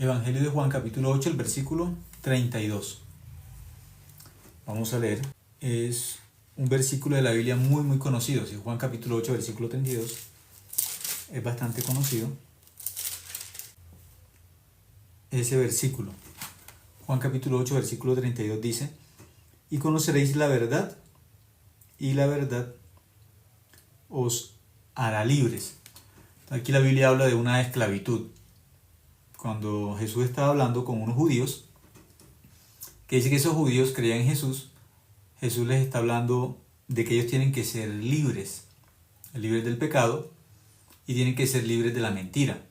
Evangelio de Juan, capítulo 8, el versículo 32. Vamos a leer. Es un versículo de la Biblia muy conocido. Si Juan capítulo 8, versículo 32 es bastante conocido. Ese versículo. Juan capítulo 8, versículo 32 dice: y conoceréis la verdad, y la verdad os hará libres. Aquí la Biblia habla de una esclavitud. Cuando Jesús estaba hablando con unos judíos, que dice que esos judíos creían en Jesús, Jesús les está hablando de que ellos tienen que ser libres del pecado y tienen que ser libres de la mentira.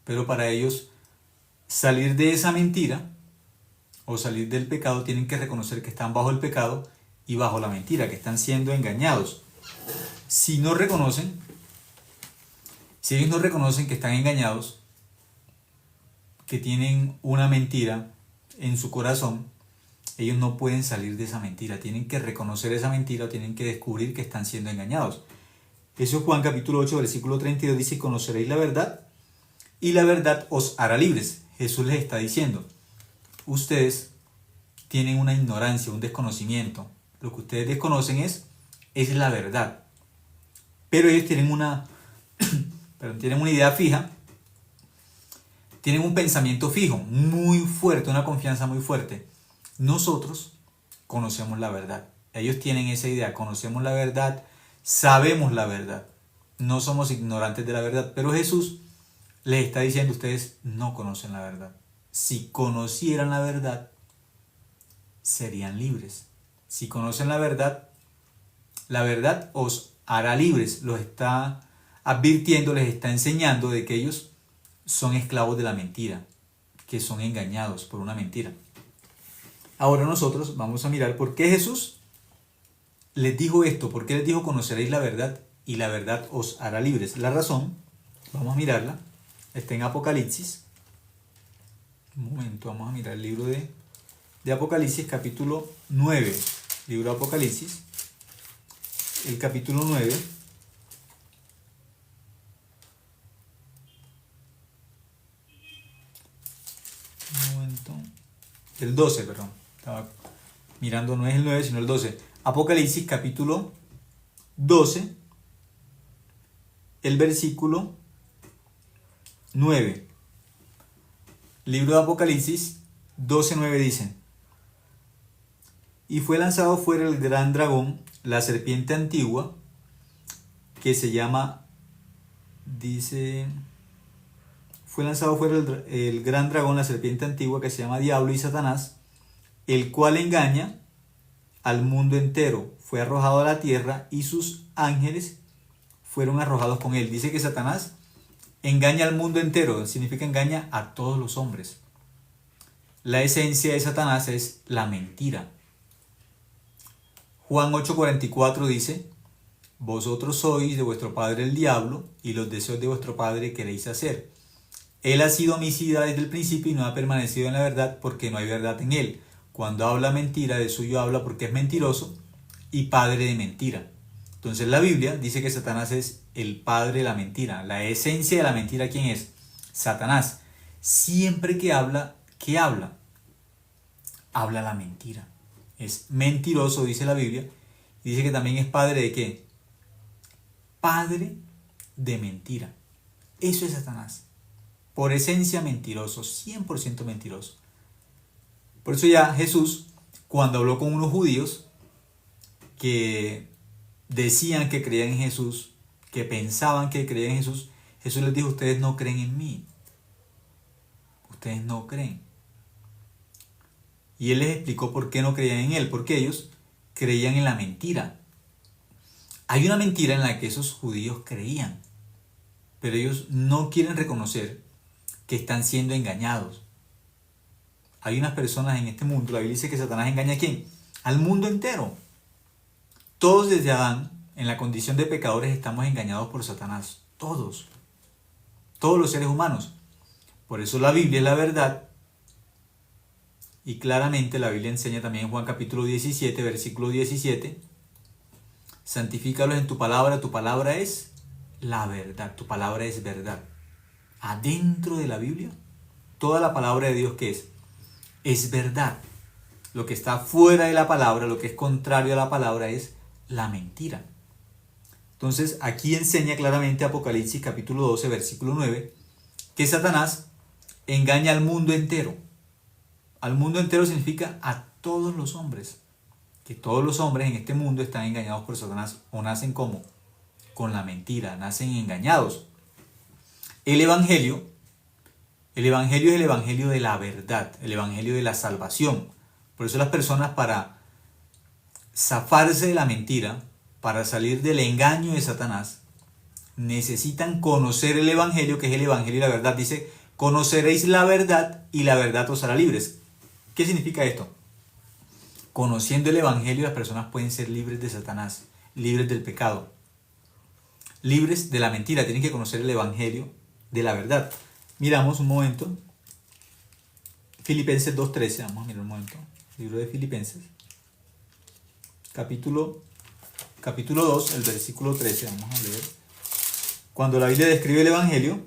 Pero para ellos salir de esa mentira o salir del pecado tienen que reconocer que están bajo el pecado y bajo la mentira, que están siendo engañados. Si ellos no reconocen que están engañados, que tienen una mentira en su corazón, ellos no pueden salir de esa mentira. Tienen que reconocer esa mentira o tienen que descubrir que están siendo engañados. Eso es Juan capítulo 8, versículo 32, dice: conoceréis la verdad y la verdad os hará libres. Jesús les está diciendo: ustedes tienen una ignorancia, un desconocimiento. Lo que ustedes desconocen es la verdad. Pero ellos tienen tienen una idea fija, tienen un pensamiento fijo, muy fuerte, una confianza muy fuerte. Nosotros conocemos la verdad. Ellos tienen esa idea, conocemos la verdad, sabemos la verdad. No somos ignorantes de la verdad, pero Jesús les está diciendo: ustedes no conocen la verdad. Si conocieran la verdad, serían libres. Si conocen la verdad os hará libres. Los está advirtiendo, les está enseñando de que ellos son esclavos de la mentira, que son engañados por una mentira. Ahora nosotros vamos a mirar por qué Jesús les dijo esto, por qué les dijo: conoceréis la verdad y la verdad os hará libres. La razón, vamos a mirarla, está en Apocalipsis. Un momento, vamos a mirar el libro de Apocalipsis, capítulo 9. Libro de Apocalipsis, el capítulo 9. Un momento. El 12, perdón. Estaba mirando, no es el 9, sino el 12. Apocalipsis, capítulo 12, el versículo 9. Libro de Apocalipsis 12:9 dice: y fue lanzado fuera el gran dragón, la serpiente antigua, que se llama, fue lanzado fuera el gran dragón, la serpiente antigua, que se llama Diablo y Satanás, el cual engaña al mundo entero. Fue arrojado a la tierra y sus ángeles fueron arrojados con él. Dice que Satanás engaña al mundo entero, significa engaña a todos los hombres. La esencia de Satanás es la mentira. Juan 8:44 dice: vosotros sois de vuestro padre el diablo, y los deseos de vuestro padre queréis hacer. Él ha sido homicida desde el principio y no ha permanecido en la verdad, porque no hay verdad en él. Cuando habla mentira, de suyo habla, porque es mentiroso y padre de mentira. Entonces la Biblia dice que Satanás es el padre de la mentira. La esencia de la mentira, ¿quién es? Satanás. Siempre que habla, ¿qué habla? Habla la mentira. Es mentiroso, dice la Biblia. Y dice que también es padre de ¿qué? Padre de mentira. Eso es Satanás. Por esencia mentiroso, 100% mentiroso. Por eso ya Jesús, cuando habló con unos judíos que decían que creían en Jesús, que pensaban que creían en Jesús, Jesús les dijo: ustedes no creen en mí. Ustedes no creen. Y él les explicó por qué no creían en él, porque ellos creían en la mentira. Hay una mentira en la que esos judíos creían, pero ellos no quieren reconocer que están siendo engañados. Hay unas personas en este mundo, la Biblia dice que Satanás engaña ¿a quién? Al mundo entero. Todos desde Adán, en la condición de pecadores, estamos engañados por Satanás. Todos. Todos los seres humanos. Por eso la Biblia es la verdad. Y claramente la Biblia enseña también en Juan capítulo 17, versículo 17: santifícalos en tu palabra es la verdad, tu palabra es verdad. Adentro de la Biblia Toda la palabra de Dios, ¿qué es? Es verdad. Lo que está fuera de la palabra, lo que es contrario a la palabra, es la mentira. Entonces, aquí enseña claramente Apocalipsis capítulo 12, versículo 9, que Satanás engaña al mundo entero. Al mundo entero significa a todos los hombres. Que todos los hombres en este mundo están engañados por Satanás, o nacen como con la mentira, nacen engañados. El evangelio es el evangelio de la verdad, el evangelio de la salvación. Por eso las personas, para zafarse de la mentira, para salir del engaño de Satanás, necesitan conocer el evangelio, que es el evangelio de la verdad. Dice, conoceréis la verdad y la verdad os hará libres. ¿Qué significa esto? Conociendo el evangelio, las personas pueden ser libres de Satanás, libres del pecado, libres de la mentira. Tienen que conocer el evangelio de la verdad. Miramos un momento. Filipenses 2:13. Vamos a mirar un momento. Libro de Filipenses. Capítulo 2, el versículo 13. Vamos a leer. Cuando la Biblia describe el evangelio,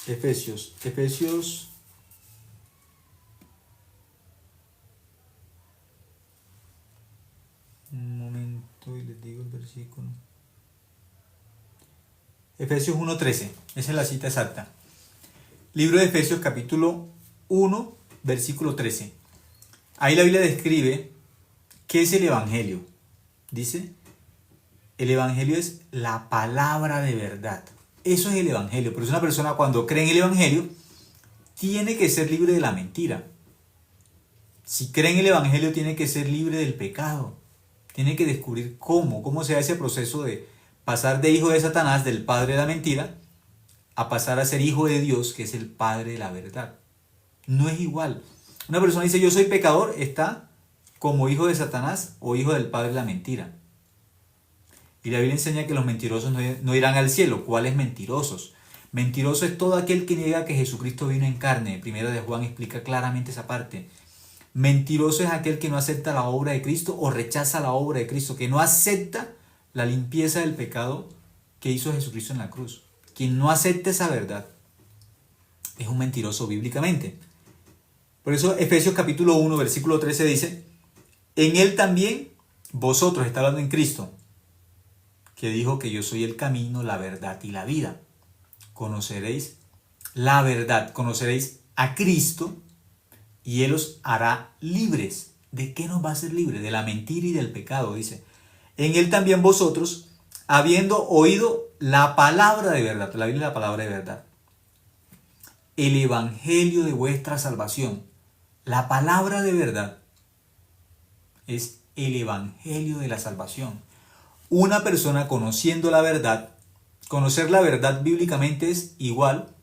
Efesios, un momento y les digo el versículo. Efesios 1:13, esa es la cita exacta. Libro de Efesios capítulo 1, versículo 13. Ahí la Biblia describe qué es el evangelio. Dice, el evangelio es la palabra de verdad. Eso es el evangelio. Por eso una persona, cuando cree en el evangelio, tiene que ser libre de la mentira. Si cree en el evangelio, tiene que ser libre del pecado. Tiene que descubrir cómo se da ese proceso de pasar de hijo de Satanás, del padre de la mentira, a pasar a ser hijo de Dios, que es el padre de la verdad. No es igual. Una persona dice, yo soy pecador, está como hijo de Satanás o hijo del padre de la mentira. Y la Biblia enseña que los mentirosos no irán al cielo. ¿Cuáles mentirosos? Mentiroso es todo aquel que niega que Jesucristo vino en carne. Primera de Juan explica claramente esa parte. Mentiroso es aquel que no acepta la obra de Cristo o rechaza la obra de Cristo, que no acepta la limpieza del pecado que hizo Jesucristo en la cruz. Quien no acepta esa verdad es un mentiroso bíblicamente. Por eso Efesios capítulo 1, versículo 13 dice, en él también vosotros, está hablando en Cristo, que dijo que yo soy el camino, la verdad y la vida. Conoceréis la verdad, conoceréis a Cristo y Él os hará libres. ¿De qué nos va a hacer libres? De la mentira y del pecado, dice. En Él también vosotros, habiendo oído la palabra de verdad, la Biblia es la palabra de verdad, el evangelio de vuestra salvación. La palabra de verdad es el evangelio de la salvación. Una persona conociendo la verdad, conocer la verdad bíblicamente es igual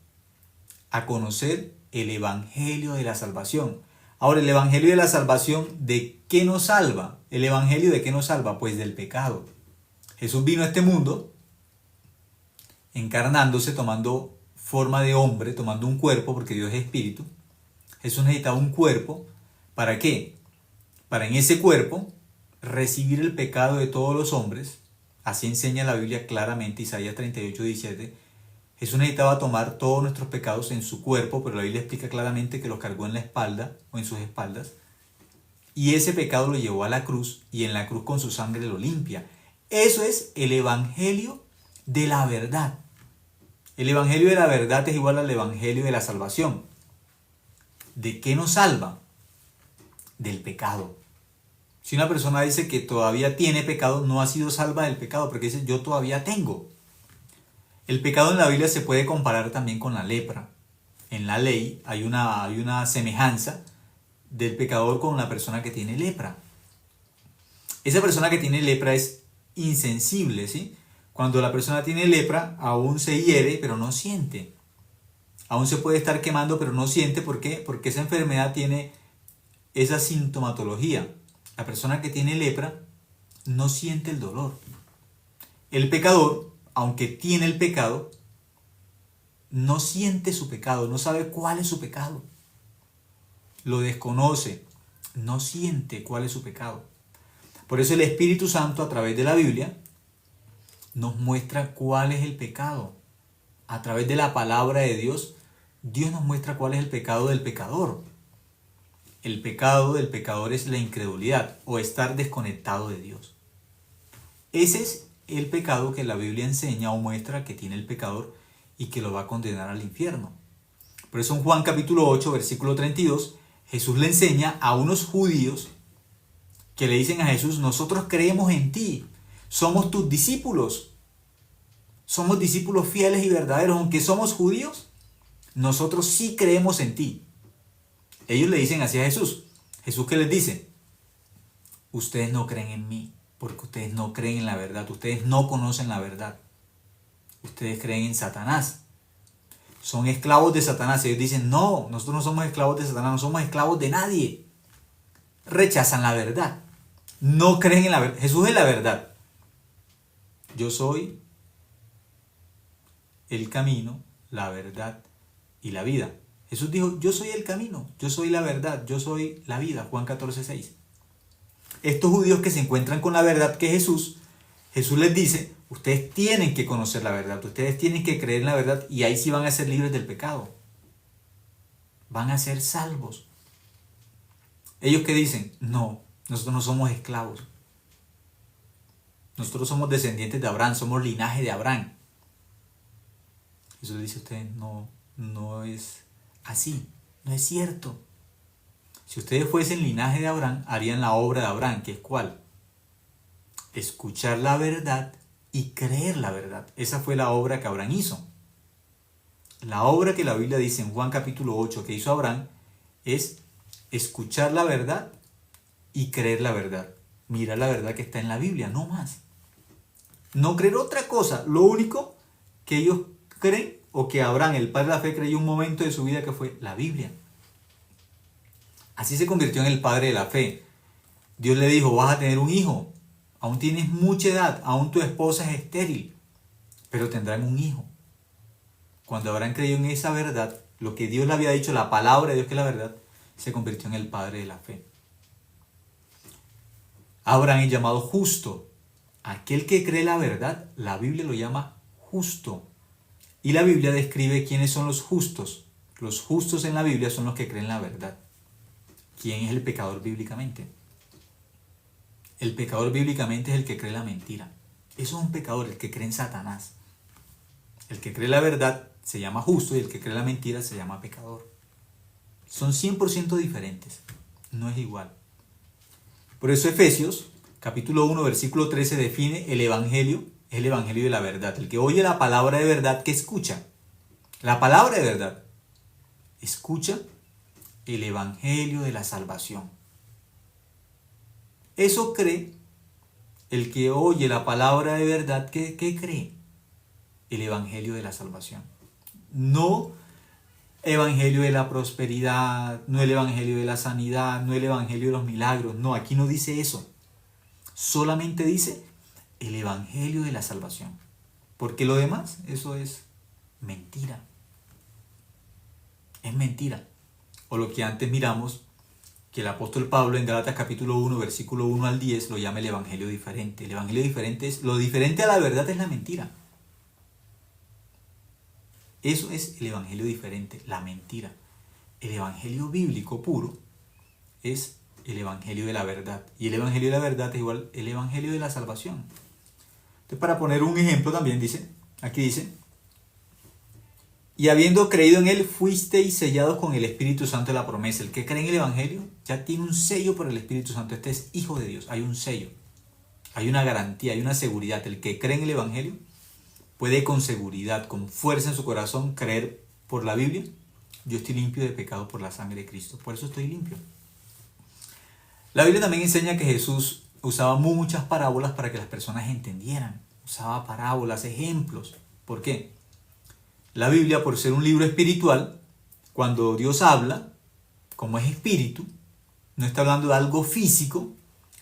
a conocer el evangelio de la salvación. Ahora, el evangelio de la salvación, ¿de qué nos salva? ¿El evangelio de qué nos salva? Pues del pecado. Jesús vino a este mundo encarnándose, tomando forma de hombre, tomando un cuerpo, porque Dios es espíritu. Jesús necesitaba un cuerpo. ¿Para qué? Para en ese cuerpo recibir el pecado de todos los hombres. Así enseña la Biblia claramente, Isaías 38:17. Jesús necesitaba tomar todos nuestros pecados en su cuerpo, pero la Biblia explica claramente que los cargó en la espalda o en sus espaldas. Y ese pecado lo llevó a la cruz y en la cruz con su sangre lo limpia. Eso es el evangelio de la verdad. El evangelio de la verdad es igual al evangelio de la salvación. ¿De qué nos salva? Del pecado. Si una persona dice que todavía tiene pecado, no ha sido salva del pecado, porque dice yo todavía tengo. El pecado en la Biblia se puede comparar también con la lepra. En la ley hay una semejanza del pecador con la persona que tiene lepra. Esa persona que tiene lepra es insensible, ¿sí? Cuando la persona tiene lepra, aún se hiere, pero no siente. Aún se puede estar quemando, pero no siente. ¿Por qué? Porque esa enfermedad tiene esa sintomatología. La persona que tiene lepra no siente el dolor. El pecador, aunque tiene el pecado, no siente su pecado, no sabe cuál es su pecado. Lo desconoce, no siente cuál es su pecado. Por eso el Espíritu Santo a través de la Biblia nos muestra cuál es el pecado. A través de la palabra de Dios, Dios nos muestra cuál es el pecado del pecador. El pecado del pecador es la incredulidad o estar desconectado de Dios. Ese es el pecado que la Biblia enseña o muestra que tiene el pecador y que lo va a condenar al infierno. Por eso en Juan capítulo 8, versículo 32, Jesús le enseña a unos judíos que le dicen a Jesús: nosotros creemos en ti, somos tus discípulos, somos discípulos fieles y verdaderos, aunque somos judíos, nosotros sí creemos en ti. Ellos le dicen así a Jesús. Jesús, ¿qué les dice? Ustedes no creen en mí, porque ustedes no creen en la verdad, ustedes no conocen la verdad. Ustedes creen en Satanás. Son esclavos de Satanás. Ellos dicen: no, nosotros no somos esclavos de Satanás, no somos esclavos de nadie. Rechazan la verdad. No creen en la verdad. Jesús es la verdad. Yo soy el camino, la verdad y la vida. Jesús dijo: yo soy el camino, yo soy la verdad, yo soy la vida. Juan 14:6. Estos judíos que se encuentran con la verdad que es Jesús, Jesús les dice: ustedes tienen que conocer la verdad, ustedes tienen que creer en la verdad y ahí sí van a ser libres del pecado. Van a ser salvos. Ellos que dicen: no, nosotros no somos esclavos. Nosotros somos descendientes de Abraham, somos linaje de Abraham. Jesús dice: ustedes no es así, no es cierto. Si ustedes fuesen linaje de Abraham, harían la obra de Abraham, que es ¿cuál? Escuchar la verdad y creer la verdad. Esa fue la obra que Abraham hizo. La obra que la Biblia dice en Juan capítulo 8 que hizo Abraham es escuchar la verdad y creer la verdad. Mirar la verdad que está en la Biblia, no más. No creer otra cosa. Lo único que ellos creen, o que Abraham, el padre de la fe, creyó un momento de su vida, que fue la Biblia. Así se convirtió en el padre de la fe. Dios le dijo: vas a tener un hijo. Aún tienes mucha edad, aún tu esposa es estéril, pero tendrán un hijo. Cuando Abraham creyó en esa verdad, lo que Dios le había dicho, la palabra de Dios que es la verdad, se convirtió en el padre de la fe. Abraham es llamado justo. Aquel que cree la verdad, la Biblia lo llama justo. Y la Biblia describe quiénes son los justos. Los justos en la Biblia son los que creen la verdad. ¿Quién es el pecador bíblicamente? El pecador bíblicamente es el que cree la mentira. Eso es un pecador, el que cree en Satanás. El que cree la verdad se llama justo y el que cree la mentira se llama pecador. Son 100% diferentes. No es igual. Por eso Efesios, capítulo 1, versículo 13, define el evangelio. Es el evangelio de la verdad. El que oye la palabra de verdad, que escucha. La palabra de verdad. Escucha el evangelio de la salvación. Eso cree el que oye la palabra de verdad. ¿Qué cree? El evangelio de la salvación. No evangelio de la prosperidad, no el evangelio de la sanidad, no el evangelio de los milagros. No, aquí no dice eso. Solamente dice el evangelio de la salvación. Porque lo demás, eso es mentira. Es mentira. O lo que antes miramos, que el apóstol Pablo en Gálatas capítulo 1, versículo 1 al 10, lo llama el evangelio diferente. El evangelio diferente es, lo diferente a la verdad es la mentira. Eso es el evangelio diferente, la mentira. El evangelio bíblico puro es el evangelio de la verdad. Y el evangelio de la verdad es igual el evangelio de la salvación. Entonces, para poner un ejemplo también aquí dice: y habiendo creído en él, fuisteis sellados con el Espíritu Santo de la promesa. El que cree en el evangelio ya tiene un sello por el Espíritu Santo. Este es hijo de Dios. Hay un sello. Hay una garantía, hay una seguridad. El que cree en el evangelio puede con seguridad, con fuerza en su corazón, creer por la Biblia: yo estoy limpio de pecado por la sangre de Cristo. Por eso estoy limpio. La Biblia también enseña que Jesús usaba muchas parábolas para que las personas entendieran. Usaba parábolas, ejemplos. ¿Por qué? La Biblia, por ser un libro espiritual, cuando Dios habla, como es espíritu, no está hablando de algo físico,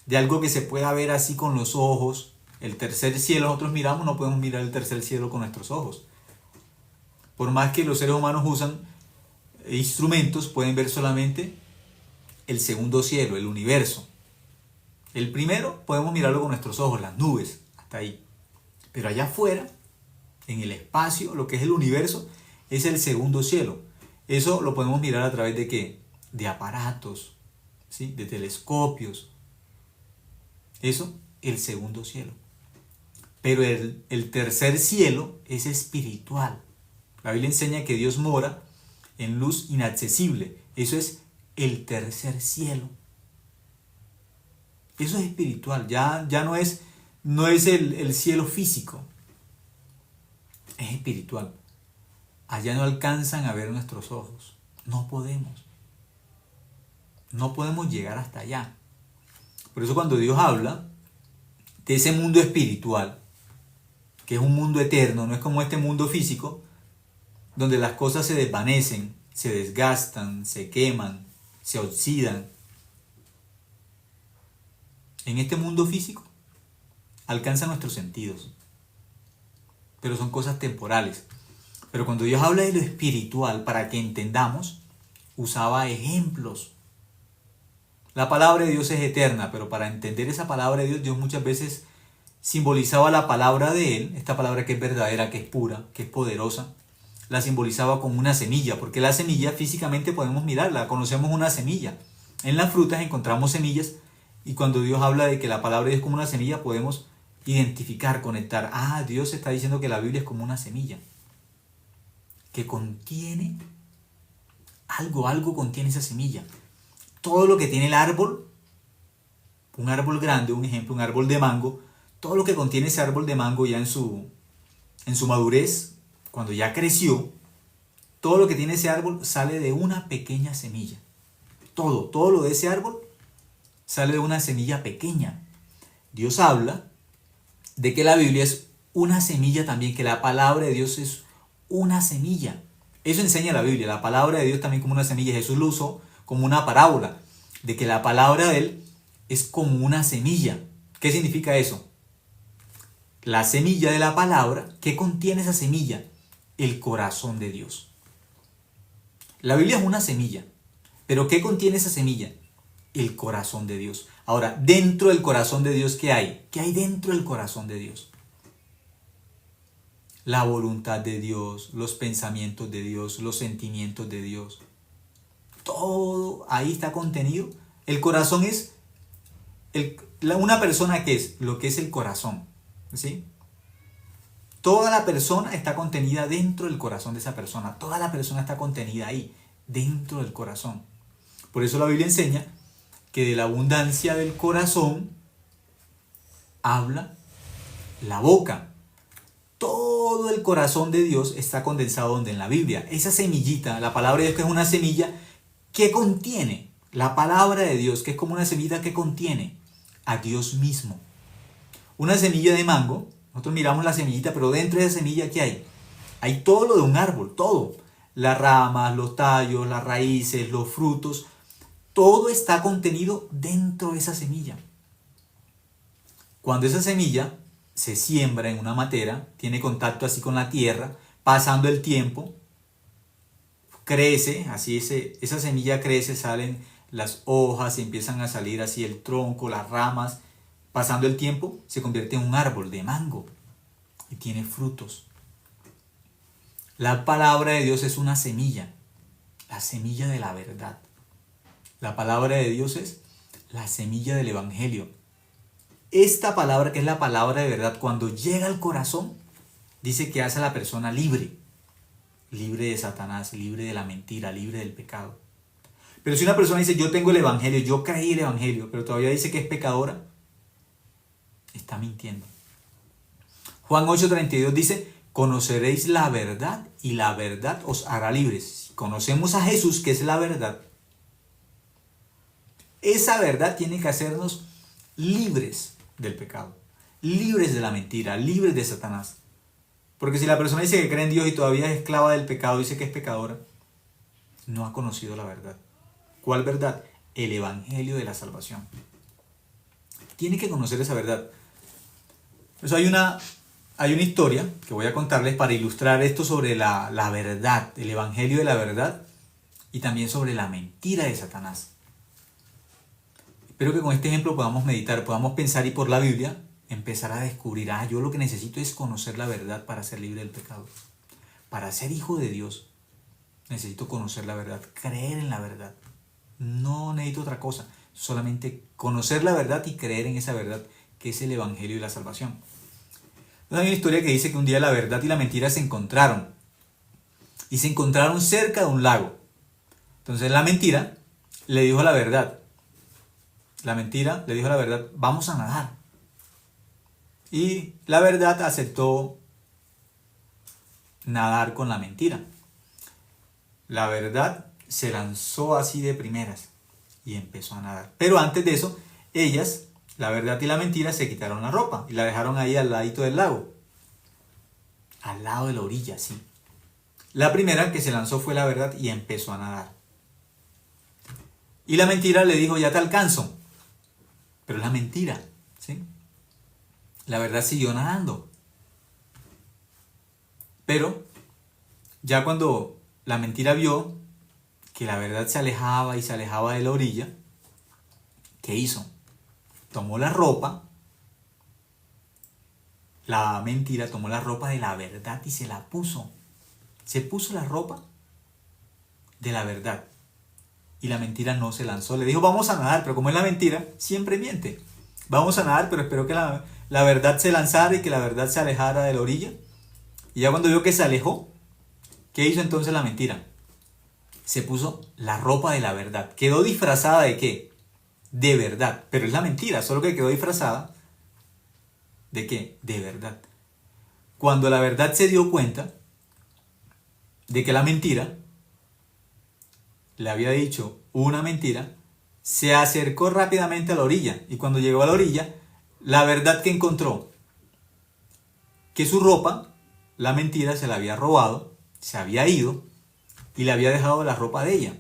de algo que se pueda ver así con los ojos. El tercer cielo nosotros miramos, no podemos mirar el tercer cielo con nuestros ojos. Por más que los seres humanos usan instrumentos, pueden ver solamente el segundo cielo, el universo. El primero podemos mirarlo con nuestros ojos, las nubes, hasta ahí. Pero allá afuera, en el espacio, lo que es el universo, es el segundo cielo. Eso lo podemos mirar a través de ¿qué? De aparatos, ¿sí? De telescopios. Eso, el segundo cielo. Pero el tercer cielo es espiritual. La Biblia enseña que Dios mora en luz inaccesible. Eso es el tercer cielo. Eso es espiritual. Ya no es el cielo físico. Es espiritual. Allá no alcanzan a ver nuestros ojos. No podemos. No podemos llegar hasta allá. Por eso cuando Dios habla de ese mundo espiritual, que es un mundo eterno, no es como este mundo físico, donde las cosas se desvanecen, se desgastan, se queman, se oxidan. En este mundo físico alcanzan nuestros sentidos, pero son cosas temporales. Pero cuando Dios habla de lo espiritual, para que entendamos, usaba ejemplos. La palabra de Dios es eterna, pero para entender esa palabra de Dios, Dios muchas veces simbolizaba la palabra de Él, esta palabra que es verdadera, que es pura, que es poderosa, la simbolizaba como una semilla, porque la semilla físicamente podemos mirarla, conocemos una semilla. En las frutas encontramos semillas y cuando Dios habla de que la palabra de Dios es como una semilla, podemos identificar, conectar. Ah, Dios está diciendo que la Biblia es como una semilla, que contiene algo contiene esa semilla. Todo lo que tiene el árbol, un árbol grande, un ejemplo, un árbol de mango, todo lo que contiene ese árbol de mango ya en su madurez, cuando ya creció, todo lo que tiene ese árbol sale de una pequeña semilla. Todo lo de ese árbol sale de una semilla pequeña. Dios habla de que la Biblia es una semilla también, que la palabra de Dios es una semilla. Eso enseña la Biblia, la palabra de Dios también como una semilla. Jesús lo usó como una parábola, de que la palabra de Él es como una semilla. ¿Qué significa eso? La semilla de la palabra, ¿qué contiene esa semilla? El corazón de Dios. La Biblia es una semilla, pero ¿qué contiene esa semilla? El corazón de Dios. Ahora, dentro del corazón de Dios, ¿qué hay? ¿Qué hay dentro del corazón de Dios? La voluntad de Dios, los pensamientos de Dios, los sentimientos de Dios. Todo ahí está contenido. El corazón es una persona que es lo que es el corazón, ¿sí? Toda la persona está contenida dentro del corazón de esa persona. Toda la persona está contenida ahí, dentro del corazón. Por eso la Biblia enseña que de la abundancia del corazón habla la boca. Todo el corazón de Dios está condensado donde en la Biblia. Esa semillita, la palabra de Dios que es una semilla, ¿qué contiene? La palabra de Dios, que es como una semilla, que contiene a Dios mismo. Una semilla de mango, nosotros miramos la semillita, pero dentro de esa semilla, ¿qué hay? Hay todo lo de un árbol, todo. Las ramas, los tallos, las raíces, los frutos, todo está contenido dentro de esa semilla. Cuando esa semilla se siembra en una matera, tiene contacto así con la tierra, pasando el tiempo, crece, así esa semilla crece, salen las hojas, empiezan a salir así el tronco, las ramas. Pasando el tiempo, se convierte en un árbol de mango y tiene frutos. La palabra de Dios es una semilla, la semilla de la verdad. La palabra de Dios es la semilla del Evangelio. Esta palabra, que es la palabra de verdad, cuando llega al corazón, dice que hace a la persona libre. Libre de Satanás, libre de la mentira, libre del pecado. Pero si una persona dice, yo tengo el Evangelio, yo creí el Evangelio, pero todavía dice que es pecadora, está mintiendo. Juan 8:32 dice, conoceréis la verdad y la verdad os hará libres. Si conocemos a Jesús, que es la verdad, esa verdad tiene que hacernos libres del pecado, libres de la mentira, libres de Satanás. Porque si la persona dice que cree en Dios y todavía es esclava del pecado, dice que es pecadora, no ha conocido la verdad. ¿Cuál verdad? El Evangelio de la salvación. Tiene que conocer esa verdad. Eso hay una historia que voy a contarles para ilustrar esto sobre la verdad, el Evangelio de la verdad, y también sobre la mentira de Satanás. Espero que con este ejemplo podamos meditar, podamos pensar y por la Biblia empezar a descubrir, yo lo que necesito es conocer la verdad para ser libre del pecado. Para ser hijo de Dios necesito conocer la verdad, creer en la verdad. No necesito otra cosa, solamente conocer la verdad y creer en esa verdad que es el Evangelio y la salvación. Hay una historia que dice que un día la verdad y la mentira se encontraron. Y se encontraron cerca de un lago. Entonces la mentira le dijo a la verdad. La mentira le dijo a la verdad, vamos a nadar. Y la verdad aceptó nadar con la mentira. La verdad se lanzó así de primeras y empezó a nadar. Pero antes de eso, ellas, la verdad y la mentira, se quitaron la ropa y la dejaron ahí al ladito del lago. Al lado de la orilla, sí. La primera que se lanzó fue la verdad y empezó a nadar. Y la mentira le dijo, ya te alcanzo. Pero es la mentira, ¿sí? La verdad siguió nadando. Pero ya cuando la mentira vio que la verdad se alejaba y se alejaba de la orilla, ¿qué hizo? Tomó la ropa, la mentira tomó la ropa de la verdad y se la puso. Se puso la ropa de la verdad. Y la mentira no se lanzó. Le dijo, vamos a nadar, pero como es la mentira, siempre miente. Vamos a nadar, pero espero que la verdad se lanzara y que la verdad se alejara de la orilla. Y ya cuando vio que se alejó, ¿qué hizo entonces la mentira? Se puso la ropa de la verdad. ¿Quedó disfrazada de qué? De verdad. Pero es la mentira, solo que quedó disfrazada ¿de qué? De verdad. Cuando la verdad se dio cuenta de que la mentira le había dicho una mentira, se acercó rápidamente a la orilla. Y cuando llegó a la orilla, la verdad que encontró, que su ropa, la mentira se la había robado, se había ido y le había dejado la ropa de ella.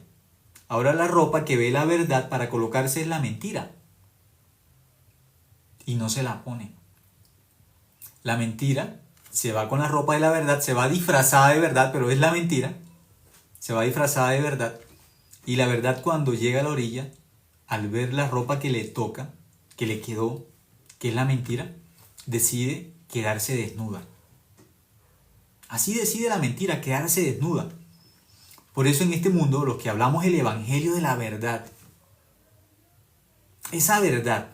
Ahora la ropa que ve la verdad para colocarse es la mentira. Y no se la pone. La mentira se va con la ropa de la verdad, se va disfrazada de verdad, pero es la mentira. Se va disfrazada de verdad. Y la verdad cuando llega a la orilla, al ver la ropa que le toca, que le quedó, que es la mentira, decide quedarse desnuda. Así decide la mentira, quedarse desnuda. Por eso en este mundo, los que hablamos el evangelio de la verdad, esa verdad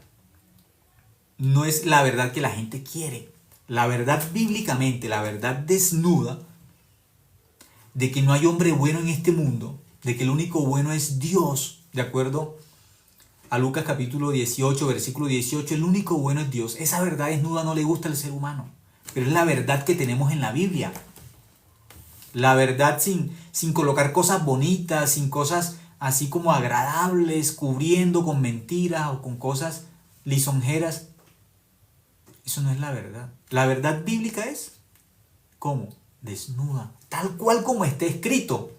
no es la verdad que la gente quiere. La verdad bíblicamente, la verdad desnuda, de que no hay hombre bueno en este mundo, de que el único bueno es Dios, de acuerdo a Lucas capítulo 18, versículo 18, el único bueno es Dios. Esa verdad desnuda no le gusta al ser humano, pero es la verdad que tenemos en la Biblia. La verdad sin colocar cosas bonitas, sin cosas así como agradables, cubriendo con mentiras o con cosas lisonjeras. Eso no es la verdad. La verdad bíblica es, ¿cómo? Desnuda, tal cual como está escrito.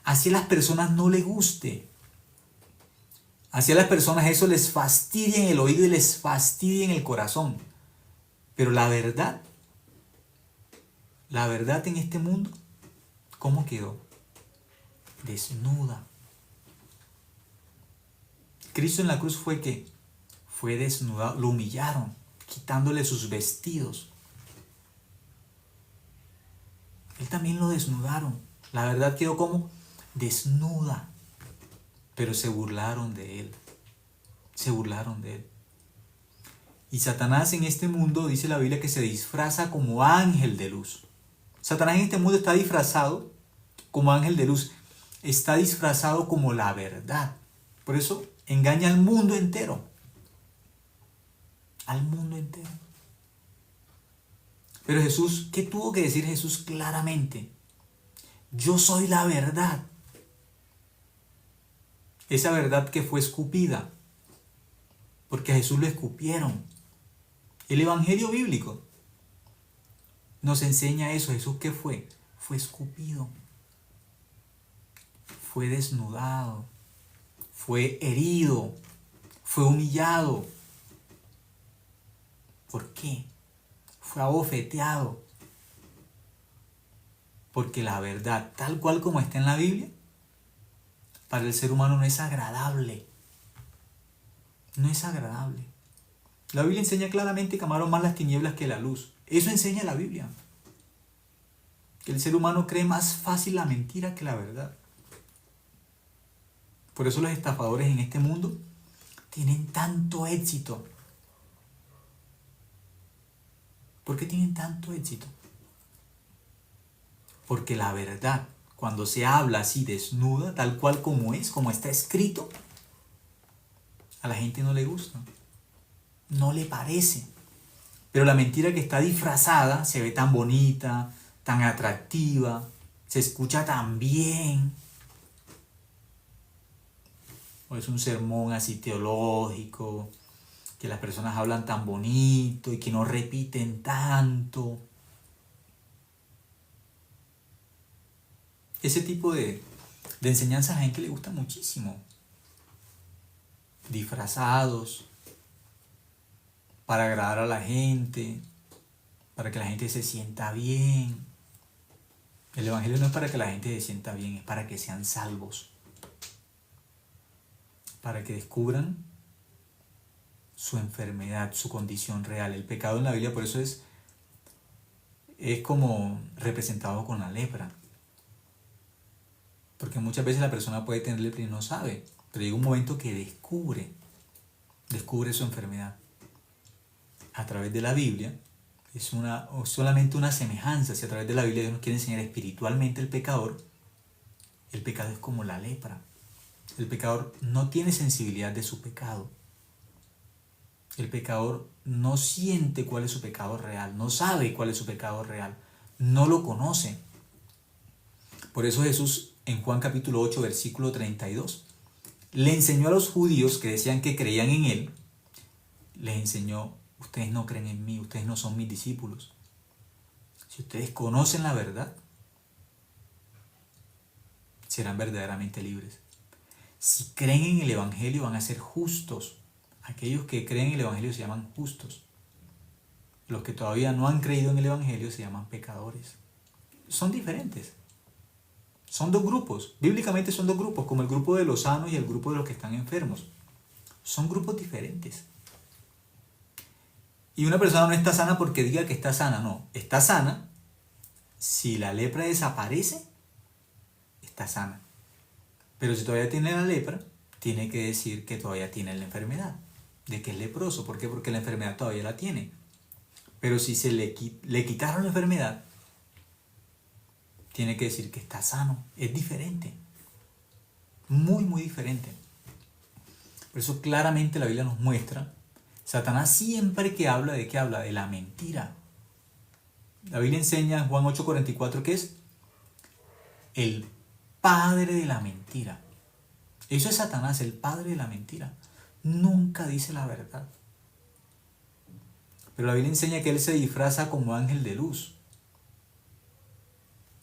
Así a las personas no les guste. Así a las personas eso les fastidia en el oído y les fastidia en el corazón. Pero la verdad en este mundo, ¿cómo quedó? Desnuda. Cristo en la cruz fue ¿qué? Fue desnudado, lo humillaron, quitándole sus vestidos. Él también lo desnudaron. La verdad quedó como desnuda. Pero se burlaron de él. Se burlaron de él. Y Satanás en este mundo, dice la Biblia, que se disfraza como ángel de luz. Satanás en este mundo está disfrazado como ángel de luz. Está disfrazado como la verdad. Por eso engaña al mundo entero. Al mundo entero. Pero Jesús, ¿qué tuvo que decir Jesús claramente? Yo soy la verdad. Esa verdad que fue escupida. Porque a Jesús lo escupieron. El evangelio bíblico nos enseña eso. Jesús, ¿qué fue? Fue escupido. Fue desnudado. Fue herido. Fue humillado. ¿Por qué? Fue abofeteado. Porque la verdad, tal cual como está en la Biblia, para el ser humano no es agradable. no es agradable. La Biblia enseña claramente que amaron más las tinieblas que la luz. Eso enseña la Biblia. Que el ser humano cree más fácil la mentira que la verdad. Por eso los estafadores en este mundo tienen tanto éxito. ¿Por qué tienen tanto éxito? Porque la verdad, cuando se habla así desnuda, tal cual como es, como está escrito, a la gente no le gusta. No le parece. Pero la mentira que está disfrazada se ve tan bonita, tan atractiva, se escucha tan bien. O es un sermón así teológico, que las personas hablan tan bonito y que no repiten tanto. Ese tipo de enseñanzas a la gente le gusta muchísimo. Disfrazados, para agradar a la gente, para que la gente se sienta bien. El Evangelio no es para que la gente se sienta bien, es para que sean salvos. Para que descubran su enfermedad, su condición real. El pecado en la Biblia por eso es como representado con la lepra. Porque muchas veces la persona puede tener lepra y no sabe, pero llega un momento que descubre su enfermedad. A través de la Biblia, es solamente una semejanza. Si a través de la Biblia Dios nos quiere enseñar espiritualmente el pecado es como la lepra. El pecador no tiene sensibilidad de su pecado. El pecador no siente cuál es su pecado real, no sabe cuál es su pecado real, no lo conoce. Por eso Jesús en Juan capítulo 8 versículo 32 le enseñó a los judíos que decían que creían en él, les enseñó: ustedes no creen en mí, ustedes no son mis discípulos. Si ustedes conocen la verdad, serán verdaderamente libres. Si creen en el Evangelio, van a ser justos. Aquellos que creen en el Evangelio se llaman justos. Los que todavía no han creído en el Evangelio se llaman pecadores. Son diferentes. Son dos grupos. Bíblicamente son dos grupos, como el grupo de los sanos y el grupo de los que están enfermos. Son grupos diferentes. Y una persona no está sana porque diga que está sana. No, está sana. Si la lepra desaparece, está sana. Pero si todavía tiene la lepra, tiene que decir que todavía tiene la enfermedad, de que es leproso. ¿Por qué? Porque la enfermedad todavía la tiene. Pero si se le quitaron la enfermedad, tiene que decir que está sano. Es diferente. Muy, muy diferente. Por eso claramente la Biblia nos muestra, Satanás siempre que habla, ¿de qué habla? De la mentira. La Biblia enseña en Juan 8:44 que es el padre de la mentira. Eso es Satanás, el padre de la mentira. Nunca dice la verdad. Pero la Biblia enseña que él se disfraza como ángel de luz.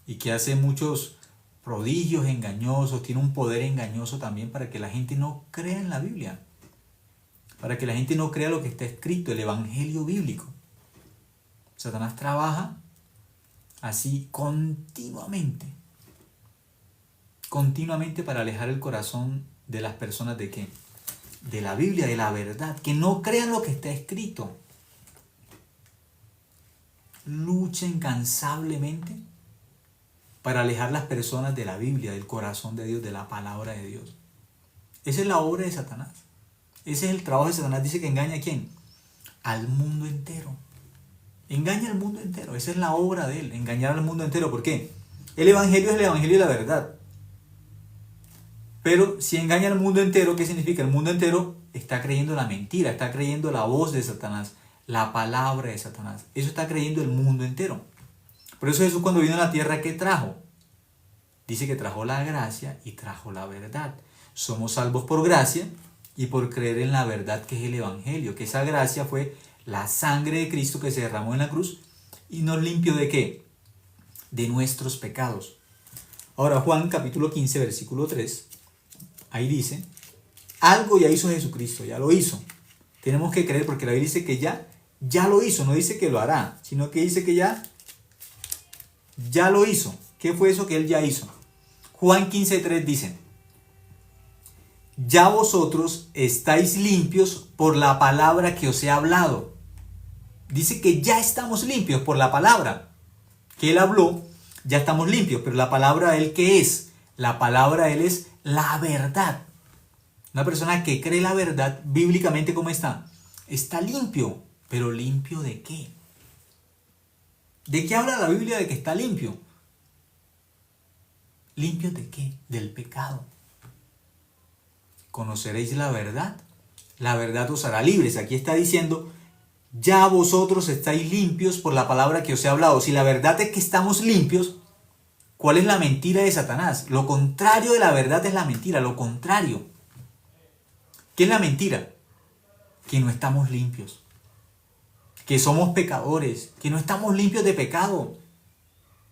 Y que hace muchos prodigios engañosos, tiene un poder engañoso también para que la gente no crea en la Biblia. Para que la gente no crea lo que está escrito, el evangelio bíblico. Satanás trabaja así continuamente. Continuamente para alejar el corazón de las personas ¿de qué? De la Biblia, de la verdad. Que no crean lo que está escrito. Lucha incansablemente para alejar las personas de la Biblia, del corazón de Dios, de la palabra de Dios. Esa es la obra de Satanás. Ese es el trabajo de Satanás. Dice que engaña ¿a quién? Al mundo entero. Engaña al mundo entero. Esa es la obra de él, engañar al mundo entero. ¿Por qué? El evangelio es el evangelio de la verdad. Pero si engaña al mundo entero, ¿qué significa? El mundo entero está creyendo la mentira, está creyendo la voz de Satanás, la palabra de Satanás. Eso está creyendo el mundo entero. Por eso Jesús cuando vino a la tierra, ¿qué trajo? Dice que trajo la gracia y trajo la verdad. Somos salvos por gracia y por creer en la verdad que es el evangelio. Que esa gracia fue la sangre de Cristo que se derramó en la cruz y nos limpió ¿de qué? De nuestros pecados. Ahora Juan capítulo 15 versículo 3. Ahí dice, algo ya hizo Jesucristo, ya lo hizo. Tenemos que creer porque la Biblia dice que ya lo hizo, no dice que lo hará, sino que dice que ya lo hizo. ¿Qué fue eso que él ya hizo? Juan 15:3 dice, ya vosotros estáis limpios por la palabra que os he hablado. Dice que ya estamos limpios por la palabra que él habló, ya estamos limpios, pero la palabra de él, ¿qué es? La palabra de él es la verdad. Una persona que cree la verdad, bíblicamente, ¿cómo está? Está limpio, pero ¿limpio de qué? ¿De qué habla la Biblia de que está limpio? ¿Limpio de qué? Del pecado. Conoceréis la verdad os hará libres. Aquí está diciendo, ya vosotros estáis limpios por la palabra que os he hablado. Si la verdad es que estamos limpios, ¿cuál es la mentira de Satanás? Lo contrario de la verdad es la mentira, lo contrario. ¿Qué es la mentira? Que no estamos limpios, que somos pecadores, que no estamos limpios de pecado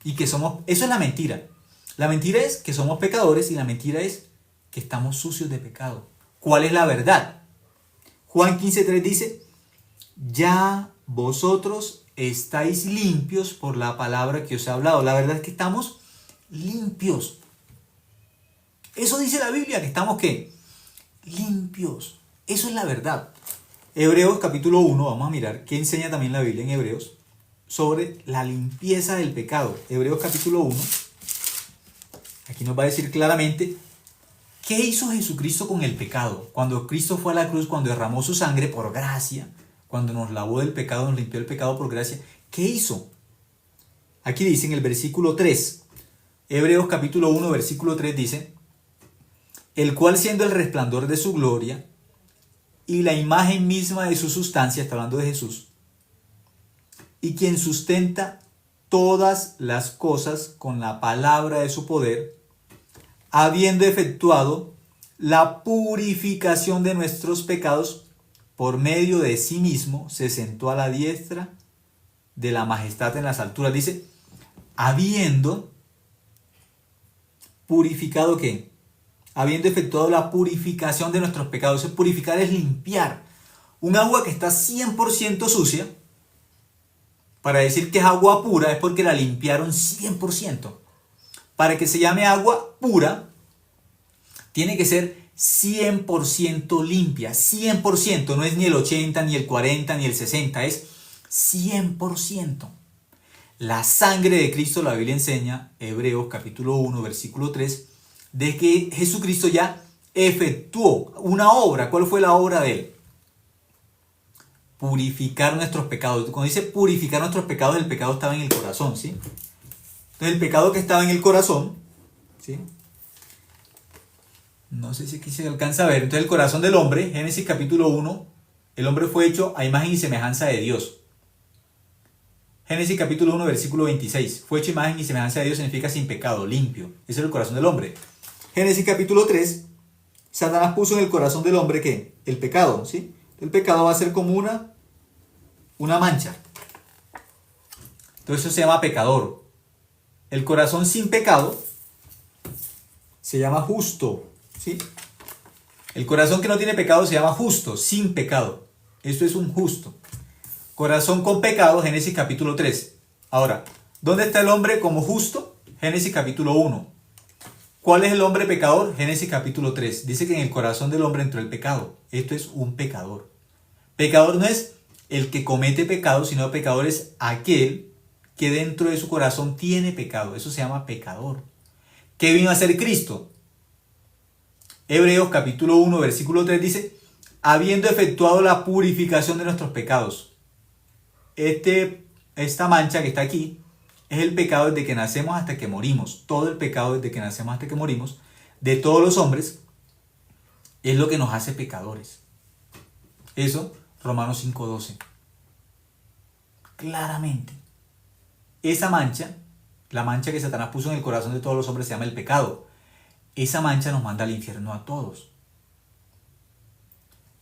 y que somos... Eso es la mentira. La mentira es que somos pecadores y la mentira es que estamos sucios de pecado. ¿Cuál es la verdad? Juan 15:3 dice, ya vosotros estáis limpios por la palabra que os he hablado. La verdad es que estamos limpios. Eso dice la Biblia, que estamos ¿qué? Limpios. Eso es la verdad. Hebreos capítulo 1, vamos a mirar qué enseña también la Biblia en Hebreos sobre la limpieza del pecado. Hebreos capítulo 1, aquí nos va a decir claramente qué hizo Jesucristo con el pecado. Cuando Cristo fue a la cruz, cuando derramó su sangre por gracia, cuando nos lavó del pecado, nos limpió el pecado por gracia, ¿qué hizo? Aquí dice en el versículo 3, Hebreos capítulo 1, versículo 3 dice, el cual siendo el resplandor de su gloria y la imagen misma de su sustancia, está hablando de Jesús, y quien sustenta todas las cosas con la palabra de su poder, habiendo efectuado la purificación de nuestros pecados, por medio de sí mismo, se sentó a la diestra de la majestad en las alturas. Dice, habiendo purificado, ¿qué? Habiendo efectuado la purificación de nuestros pecados. Eso, purificar es limpiar. Un agua que está 100% sucia, para decir que es agua pura, es porque la limpiaron 100%. Para que se llame agua pura, tiene que ser 100% limpia. 100%, no es ni el 80, ni el 40, ni el 60, es 100%. La sangre de Cristo, la Biblia enseña, Hebreos capítulo 1, versículo 3, de que Jesucristo ya efectuó una obra. ¿Cuál fue la obra de él? Purificar nuestros pecados. Cuando dice purificar nuestros pecados, el pecado estaba en el corazón, ¿sí? Entonces el pecado que estaba en el corazón, ¿sí? No sé si aquí se alcanza a ver. Entonces el corazón del hombre, Génesis capítulo 1, el hombre fue hecho a imagen y semejanza de Dios. Génesis capítulo 1, versículo 26. Fue hecho imagen y semejanza de Dios significa sin pecado, limpio. Ese es el corazón del hombre. Génesis capítulo 3, Satanás puso en el corazón del hombre, ¿qué? El pecado, ¿sí? El pecado va a ser como una mancha. Entonces eso se llama pecador. El corazón sin pecado se llama justo, ¿sí? El corazón que no tiene pecado se llama justo, sin pecado. Esto es un justo. Corazón con pecado, Génesis capítulo 3. Ahora, ¿dónde está el hombre como justo? Génesis capítulo 1. ¿Cuál es el hombre pecador? Génesis capítulo 3. Dice que en el corazón del hombre entró el pecado. Esto es un pecador. Pecador no es el que comete pecado, sino pecador es aquel que dentro de su corazón tiene pecado. Eso se llama pecador. ¿Qué vino a hacer Cristo? Hebreos capítulo 1, versículo 3 dice, habiendo efectuado la purificación de nuestros pecados. Esta mancha que está aquí es el pecado desde que nacemos hasta que morimos. Todo el pecado desde que nacemos hasta que morimos, de todos los hombres, es lo que nos hace pecadores. Eso, Romanos 5:12. Claramente. Esa mancha, la mancha que Satanás puso en el corazón de todos los hombres, se llama el pecado. Esa mancha nos manda al infierno a todos.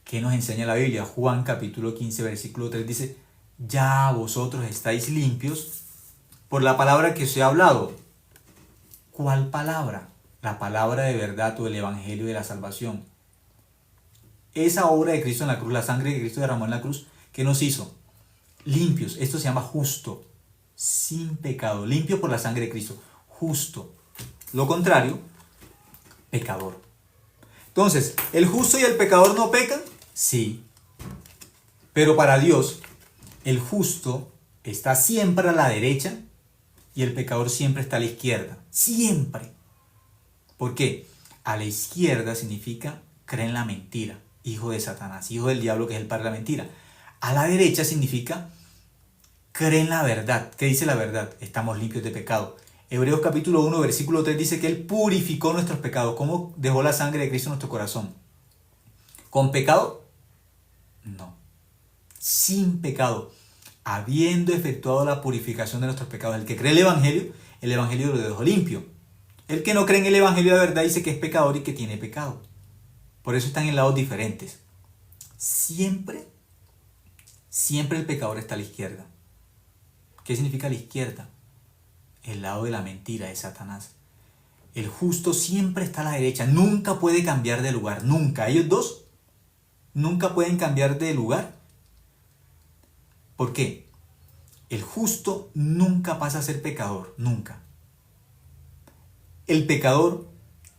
¿Qué nos enseña la Biblia? Juan capítulo 15, versículo 3 dice, ya vosotros estáis limpios por la palabra que os he hablado. ¿Cuál palabra? La palabra de verdad o el evangelio de la salvación. Esa obra de Cristo en la cruz, la sangre que Cristo derramó en la cruz, ¿qué nos hizo? Limpios. Esto se llama justo, sin pecado. Limpio por la sangre de Cristo. Justo. Lo contrario, pecador. Entonces, ¿el justo y el pecador no pecan? Sí. Pero para Dios, el justo está siempre a la derecha y el pecador siempre está a la izquierda. Siempre. ¿Por qué? A la izquierda significa cree en la mentira, hijo de Satanás, hijo del diablo, que es el padre de la mentira. A la derecha significa cree en la verdad. ¿Qué dice la verdad? Estamos limpios de pecado. Hebreos capítulo 1, versículo 3 dice que Él purificó nuestros pecados. ¿Cómo dejó la sangre de Cristo en nuestro corazón? ¿Con pecado? No. Sin pecado. Habiendo efectuado la purificación de nuestros pecados. El que cree el Evangelio lo dejó limpio. El que no cree en el Evangelio de la verdad dice que es pecador y que tiene pecado. Por eso están en lados diferentes. Siempre el pecador está a la izquierda. ¿Qué significa la izquierda? El lado de la mentira, de Satanás. El justo siempre está a la derecha, nunca puede cambiar de lugar, nunca. Ellos dos nunca pueden cambiar de lugar. ¿Por qué? El justo nunca pasa a ser pecador, nunca. El pecador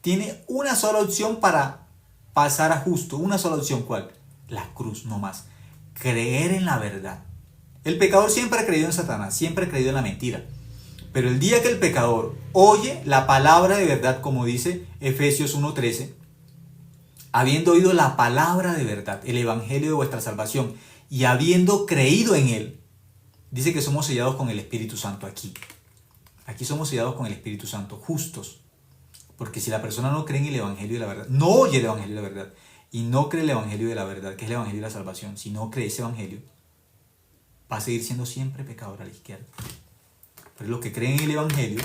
tiene una sola opción para pasar a justo, una sola opción, ¿cuál? La cruz, no más. Creer en la verdad. El pecador siempre ha creído en Satanás, siempre ha creído en la mentira. Pero el día que el pecador oye la palabra de verdad, como dice Efesios 1:13, habiendo oído la palabra de verdad, el evangelio de vuestra salvación, y habiendo creído en él, dice que somos sellados con el Espíritu Santo aquí. Aquí somos sellados con el Espíritu Santo, justos. Porque si la persona no cree en el evangelio de la verdad, no oye el evangelio de la verdad, y no cree el evangelio de la verdad, que es el evangelio de la salvación, si no cree ese evangelio, va a seguir siendo siempre pecador a la izquierda. Pero los que creen en el Evangelio,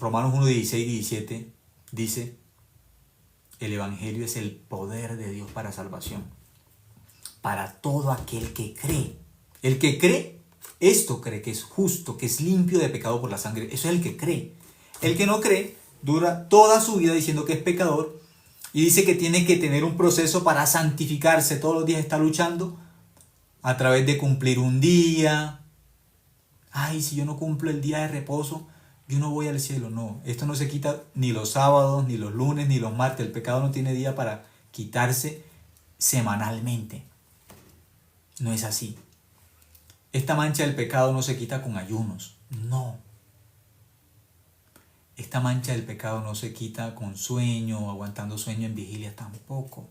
Romanos 1, 16 y 17, dice, el Evangelio es el poder de Dios para salvación, para todo aquel que cree. El que cree, esto cree que es justo, que es limpio de pecado por la sangre. Eso es el que cree. El que no cree, dura toda su vida diciendo que es pecador y dice que tiene que tener un proceso para santificarse. Todos los días está luchando a través de cumplir un día. Ay, si yo no cumplo el día de reposo, yo no voy al cielo. No, esto no se quita ni los sábados, ni los lunes, ni los martes. El pecado no tiene día para quitarse semanalmente. No es así. Esta mancha del pecado no se quita con ayunos. No. Esta mancha del pecado no se quita con sueño, aguantando sueño en vigilia tampoco.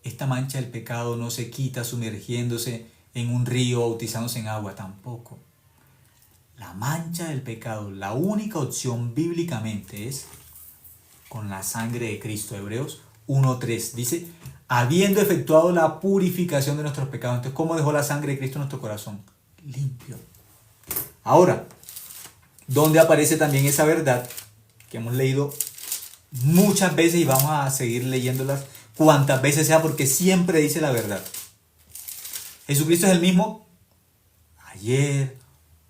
Esta mancha del pecado no se quita sumergiéndose en un río, bautizándose en agua, tampoco. La mancha del pecado, la única opción bíblicamente es con la sangre de Cristo. Hebreos 1:3 dice, habiendo efectuado la purificación de nuestros pecados. Entonces, ¿cómo dejó la sangre de Cristo en nuestro corazón? Limpio. Ahora, ¿dónde aparece también esa verdad que hemos leído muchas veces y vamos a seguir leyéndolas cuantas veces sea, porque siempre dice la verdad? Jesucristo es el mismo ayer,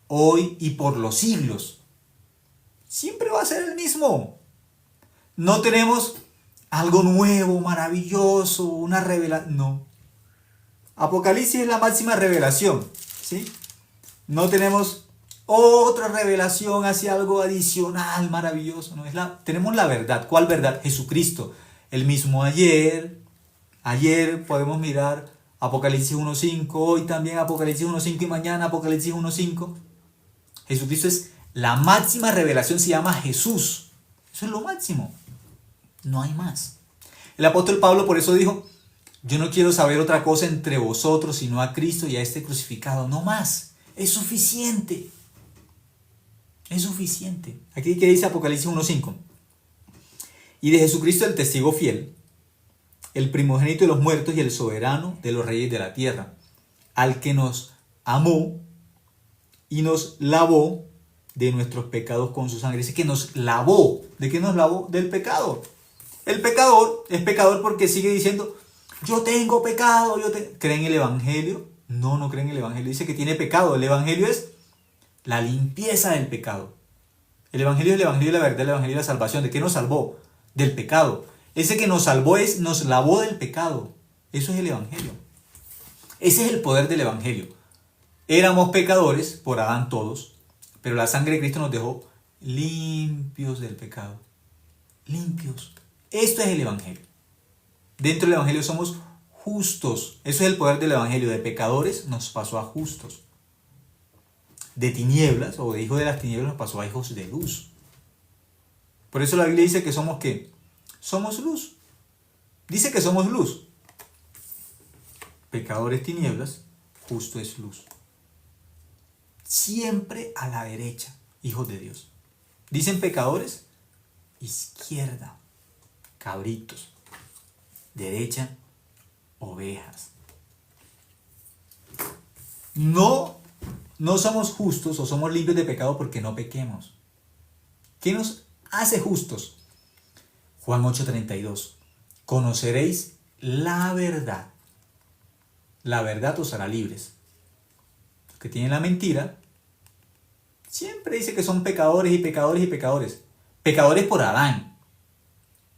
hoy y por los siglos. Siempre va a ser el mismo. No tenemos algo nuevo, maravilloso, una revelación. No. Apocalipsis es la máxima revelación, ¿sí? No tenemos otra revelación hacia algo adicional, maravilloso. No, tenemos la verdad. ¿Cuál verdad? Jesucristo. El mismo ayer. Ayer podemos mirar Apocalipsis 1:5, hoy también Apocalipsis 1:5 y mañana Apocalipsis 1:5. Jesucristo es la máxima revelación, se llama Jesús. Eso es lo máximo. No hay más. El apóstol Pablo por eso dijo, yo no quiero saber otra cosa entre vosotros sino a Cristo y a este crucificado. No más. Es suficiente. Es suficiente. Aquí que dice Apocalipsis 1:5. Y de Jesucristo el testigo fiel, el primogénito de los muertos y el soberano de los reyes de la tierra, al que nos amó y nos lavó de nuestros pecados con su sangre. Dice que nos lavó. ¿De qué nos lavó? Del pecado. El pecador es pecador porque sigue diciendo, yo tengo pecado, ¿cree en el Evangelio? No, no cree en el Evangelio. Dice que tiene pecado. El Evangelio es la limpieza del pecado. El Evangelio es el Evangelio de la verdad, el Evangelio de la salvación. ¿De qué nos salvó? Del pecado. Ese que nos salvó nos lavó del pecado. Eso es el Evangelio. Ese es el poder del Evangelio. Éramos pecadores, por Adán todos, pero la sangre de Cristo nos dejó limpios del pecado. limpios. Esto es el Evangelio. Dentro del Evangelio somos justos. Eso es el poder del Evangelio. De pecadores nos pasó a justos. De tinieblas o de hijos de las tinieblas nos pasó a hijos de luz. Por eso la Biblia dice que somos ¿qué? Somos luz. Dice que somos luz. Pecadores tinieblas, justo es luz. Siempre a la derecha, hijos de Dios. Dicen pecadores, izquierda, cabritos. Derecha, ovejas. No somos justos o somos limpios de pecado porque no pequemos. ¿Qué nos hace justos? Juan 8:32. Conoceréis la verdad. La verdad os hará libres. Los que tienen la mentira siempre dice que son pecadores y pecadores y pecadores. Pecadores por Adán.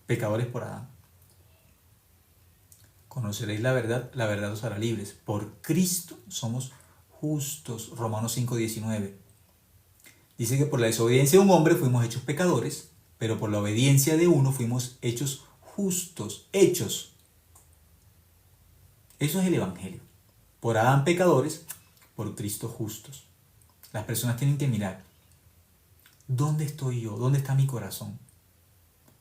Pecadores por Adán. Conoceréis la verdad os hará libres. Por Cristo somos justos. Romanos 5:19. Dice que por la desobediencia de un hombre fuimos hechos pecadores, pero por la obediencia de uno fuimos hechos justos. Hechos. Eso es el Evangelio. Por Adán pecadores, por Cristo justos. Las personas tienen que mirar, ¿dónde estoy yo? ¿Dónde está mi corazón?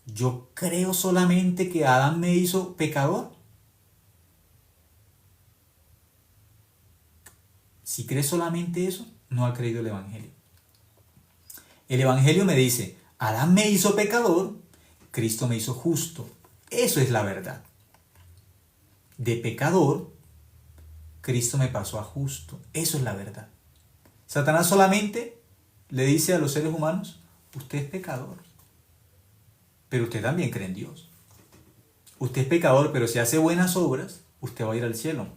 ¿Yo creo solamente que Adán me hizo pecador? Si crees solamente eso, no has creído el Evangelio. El Evangelio me dice, Adán me hizo pecador, Cristo me hizo justo. Eso es la verdad. De pecador, Cristo me pasó a justo. Eso es la verdad. Satanás solamente le dice a los seres humanos, usted es pecador, pero usted también cree en Dios. Usted es pecador, pero si hace buenas obras, usted va a ir al cielo.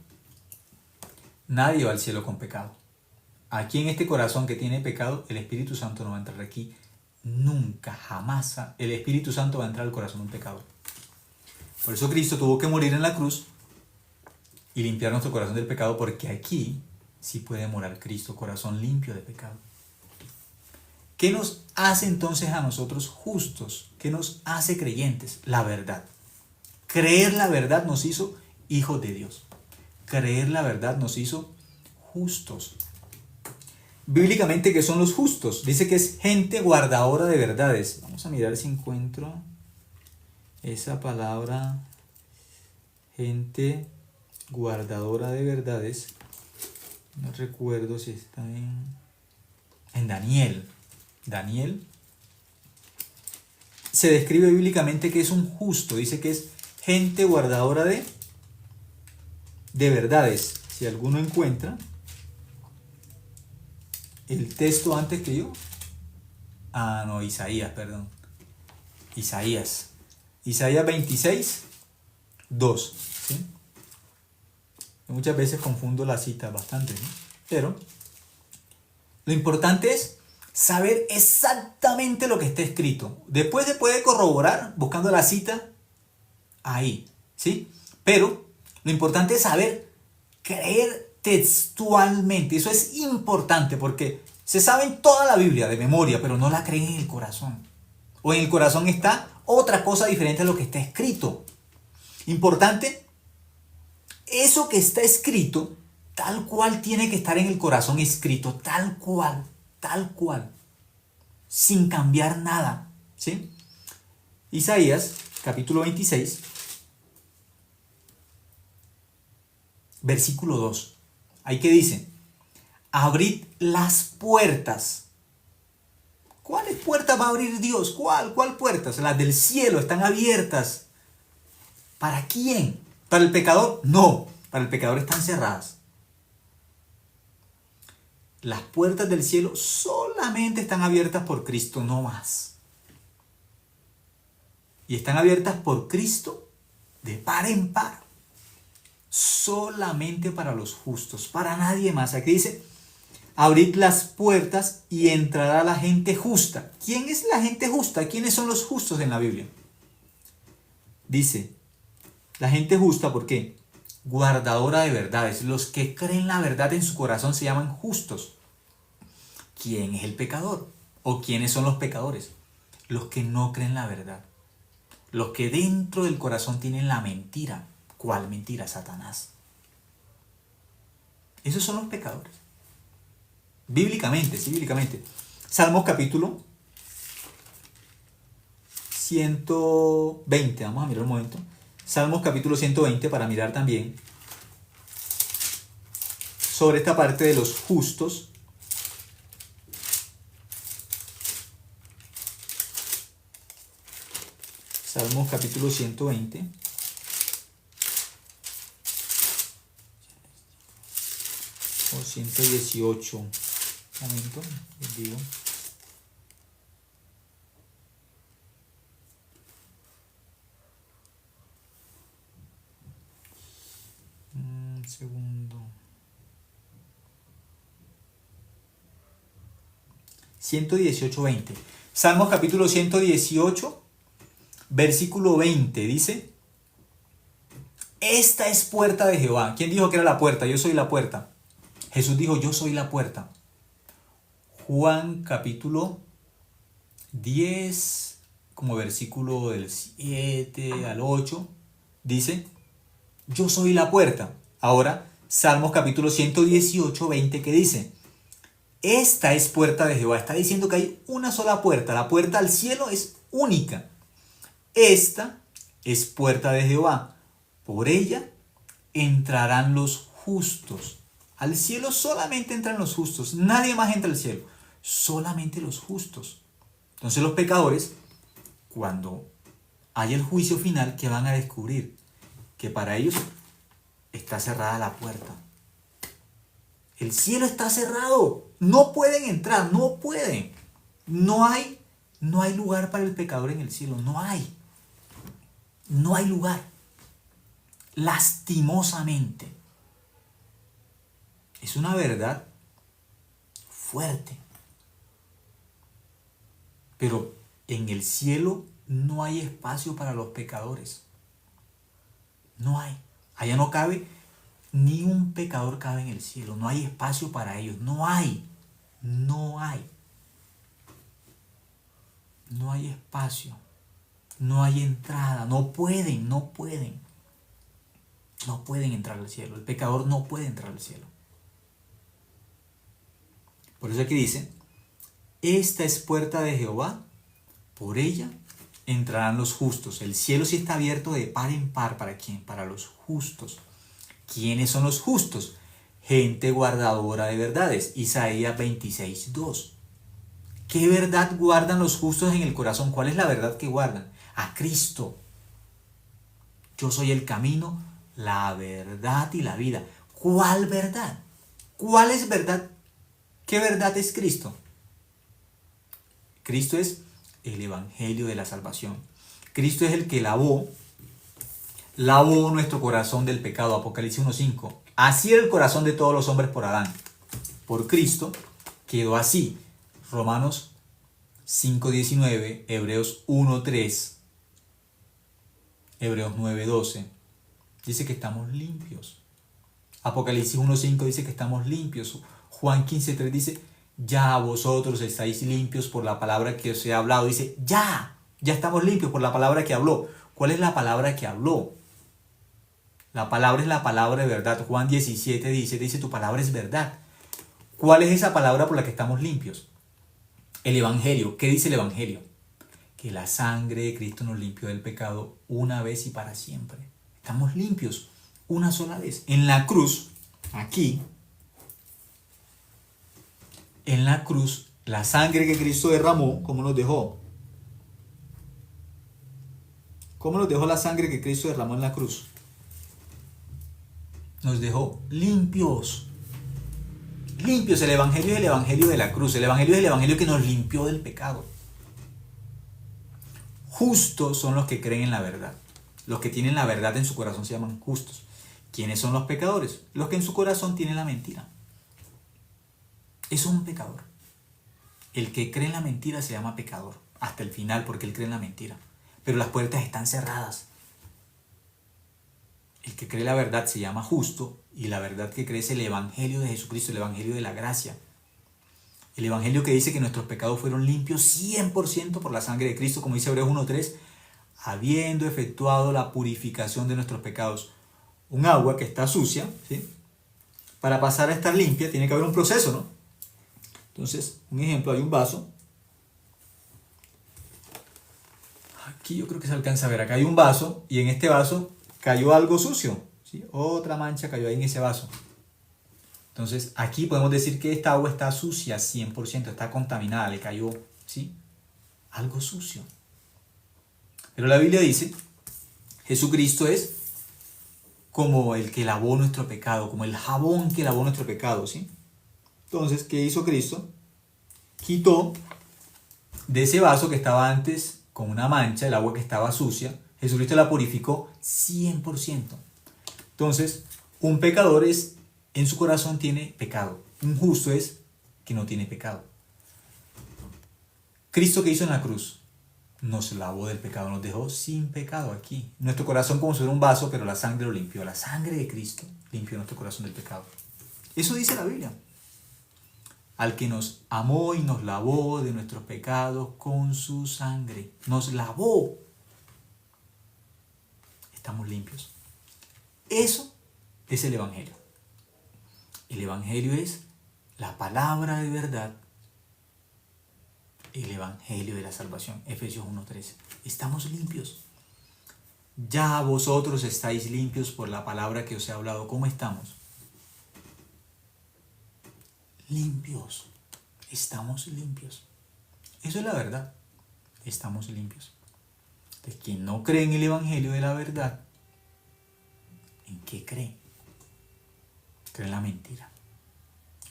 Nadie va al cielo con pecado. Aquí en este corazón que tiene pecado, el Espíritu Santo no va a entrar aquí. Nunca, jamás el Espíritu Santo va a entrar al corazón de un pecador. Por eso Cristo tuvo que morir en la cruz y limpiar nuestro corazón del pecado, porque aquí sí puede morar Cristo, corazón limpio de pecado. ¿Qué nos hace entonces a nosotros justos? ¿Qué nos hace creyentes? La verdad. Creer la verdad nos hizo hijos de Dios. Creer la verdad nos hizo justos. Bíblicamente, ¿qué son los justos? Dice que es gente guardadora de verdades. Vamos a mirar si encuentro esa palabra, gente guardadora de verdades. No recuerdo si está en Daniel. Daniel se describe bíblicamente que es un justo. Dice que es gente guardadora de verdades. Si alguno encuentra el texto antes que yo. No, Isaías, perdón. Isaías 26, 2. ¿Sí? Muchas veces confundo las citas bastante, ¿no? Pero lo importante es saber exactamente lo que está escrito. Después se puede corroborar buscando la cita ahí, ¿sí? Pero lo importante es saber creer textualmente. Eso es importante porque se sabe toda la Biblia de memoria, pero no la creen en el corazón. O en el corazón está otra cosa diferente a lo que está escrito. Importante, eso que está escrito, tal cual tiene que estar en el corazón escrito, tal cual, sin cambiar nada, ¿sí? Isaías, capítulo 26, versículo 2. Ahí que dice, abrid las puertas. ¿Cuáles puertas va a abrir Dios? ¿Cuál puertas? Las del cielo están abiertas. ¿Para quién? ¿Para el pecador? No, para el pecador están cerradas. Las puertas del cielo solamente están abiertas por Cristo, no más. Y están abiertas por Cristo de par en par. Solamente para los justos, para nadie más. Aquí dice, abrid las puertas y entrará la gente justa. ¿Quién es la gente justa? ¿Quiénes son los justos en la Biblia? Dice, la gente justa, ¿por qué? Guardadora de verdades. Los que creen la verdad en su corazón se llaman justos. ¿Quién es el pecador? ¿O quiénes son los pecadores? Los que no creen la verdad. Los que dentro del corazón tienen la mentira. ¿Cuál mentira? Satanás. Esos son los pecadores. Bíblicamente, sí, bíblicamente. Salmos capítulo 120. Vamos a mirar un momento. Salmos capítulo 120 para mirar también sobre esta parte de los justos. Salmos capítulo 120. O 118. Un momento, les digo. Un segundo. 118:20. Salmos capítulo 118, versículo 20, dice: esta es puerta de Jehová. ¿Quién dijo que era la puerta? Yo soy la puerta. Jesús dijo, yo soy la puerta. Juan capítulo 10, como versículo del 7 al 8, dice, yo soy la puerta. Ahora, Salmos capítulo 118, 20, que dice, esta es puerta de Jehová. Está diciendo que hay una sola puerta. La puerta al cielo es única. Esta es puerta de Jehová. Por ella entrarán los justos. Al cielo solamente entran los justos. Nadie más entra al cielo. Solamente los justos. Entonces los pecadores, cuando haya el juicio final, ¿qué van a descubrir? Que para ellos está cerrada la puerta. El cielo está cerrado. No pueden entrar, no pueden. No hay lugar para el pecador en el cielo. No hay. No hay lugar. Lastimosamente. Es una verdad fuerte. Pero en el cielo no hay espacio para los pecadores. No hay. Allá no cabe, ni un pecador cabe en el cielo. No hay espacio para ellos. No hay. No hay. No hay espacio. No hay entrada. No pueden. No pueden entrar al cielo. El pecador no puede entrar al cielo. Por eso aquí dice, esta es puerta de Jehová, por ella entrarán los justos. El cielo sí está abierto de par en par. ¿Para quién? Para los justos. ¿Quiénes son los justos? Gente guardadora de verdades. Isaías 26:2. ¿Qué verdad guardan los justos en el corazón? ¿Cuál es la verdad que guardan? A Cristo. Yo soy el camino, la verdad y la vida. ¿Cuál verdad? ¿Cuál es verdad? ¿Qué verdad es Cristo? Cristo es el evangelio de la salvación. Cristo es el que lavó nuestro corazón del pecado. Apocalipsis 1:5. Así era el corazón de todos los hombres por Adán. Por Cristo quedó así. Romanos 5:19, Hebreos 1:3, Hebreos 9:12. Dice que estamos limpios. Apocalipsis 1:5 dice que estamos limpios. Juan 15:3 dice, ya vosotros estáis limpios por la palabra que os he hablado. Dice, ya estamos limpios por la palabra que habló. ¿Cuál es la palabra que habló? La palabra es la palabra de verdad. Juan 17 dice, tu palabra es verdad. ¿Cuál es esa palabra por la que estamos limpios? El evangelio. ¿Qué dice el evangelio? Que la sangre de Cristo nos limpió del pecado una vez y para siempre. Estamos limpios una sola vez. En la cruz, aquí, en la cruz, la sangre que Cristo derramó, ¿cómo nos dejó? ¿Cómo nos dejó la sangre que Cristo derramó en la cruz? Nos dejó limpios. Limpios. El evangelio es el evangelio de la cruz. El evangelio es el evangelio que nos limpió del pecado. Justos son los que creen en la verdad. Los que tienen la verdad en su corazón se llaman justos. ¿Quiénes son los pecadores? Los que en su corazón tienen la mentira. Eso es un pecador. El que cree en la mentira se llama pecador. Hasta el final, porque él cree en la mentira. Pero las puertas están cerradas. El que cree la verdad se llama justo. Y la verdad que cree es el evangelio de Jesucristo, el evangelio de la gracia. El evangelio que dice que nuestros pecados fueron limpios 100% por la sangre de Cristo, como dice Hebreos 1:3. habiendo efectuado la purificación de nuestros pecados. Un agua que está sucia, ¿sí? Para pasar a estar limpia tiene que haber un proceso, ¿no? Entonces, un ejemplo, hay un vaso. Aquí yo creo que se alcanza a ver, acá hay un vaso y en este vaso cayó algo sucio, ¿sí? Otra mancha cayó ahí en ese vaso. Entonces, aquí podemos decir que esta agua está sucia 100%, está contaminada, le cayó, ¿sí? Algo sucio. Pero la Biblia dice, Jesucristo es como el que lavó nuestro pecado, como el jabón que lavó nuestro pecado, ¿sí? Entonces, ¿qué hizo Cristo? Quitó de ese vaso que estaba antes con una mancha, el agua que estaba sucia, Jesucristo la purificó 100%. Entonces, un pecador es, en su corazón tiene pecado. Un justo es que no tiene pecado. Cristo, ¿qué hizo en la cruz? Nos lavó del pecado, nos dejó sin pecado aquí. Nuestro corazón como si fuera un vaso, pero la sangre lo limpió. La sangre de Cristo limpió nuestro corazón del pecado. Eso dice la Biblia. Al que nos amó y nos lavó de nuestros pecados con su sangre. Nos lavó. Estamos limpios. Eso es el Evangelio. El Evangelio es la palabra de verdad. El Evangelio de la salvación. Efesios 1:13. Estamos limpios. Ya vosotros estáis limpios por la palabra que os he hablado. ¿Cómo estamos? Limpios. Estamos limpios. Eso es la verdad. Estamos limpios. Entonces, quien no cree en el Evangelio de la verdad, ¿en qué cree? Cree en la mentira.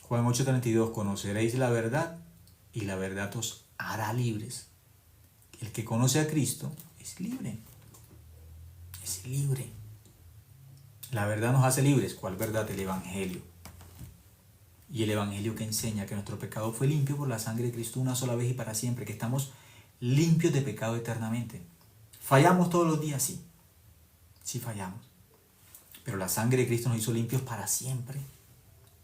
Juan 8:32. Conoceréis la verdad y la verdad os hará libres. El que conoce a Cristo es libre. Es libre. La verdad nos hace libres. ¿Cuál verdad? El Evangelio. Y el Evangelio que enseña que nuestro pecado fue limpio por la sangre de Cristo una sola vez y para siempre, que estamos limpios de pecado eternamente. ¿Fallamos todos los días? Sí. Sí fallamos. Pero la sangre de Cristo nos hizo limpios para siempre.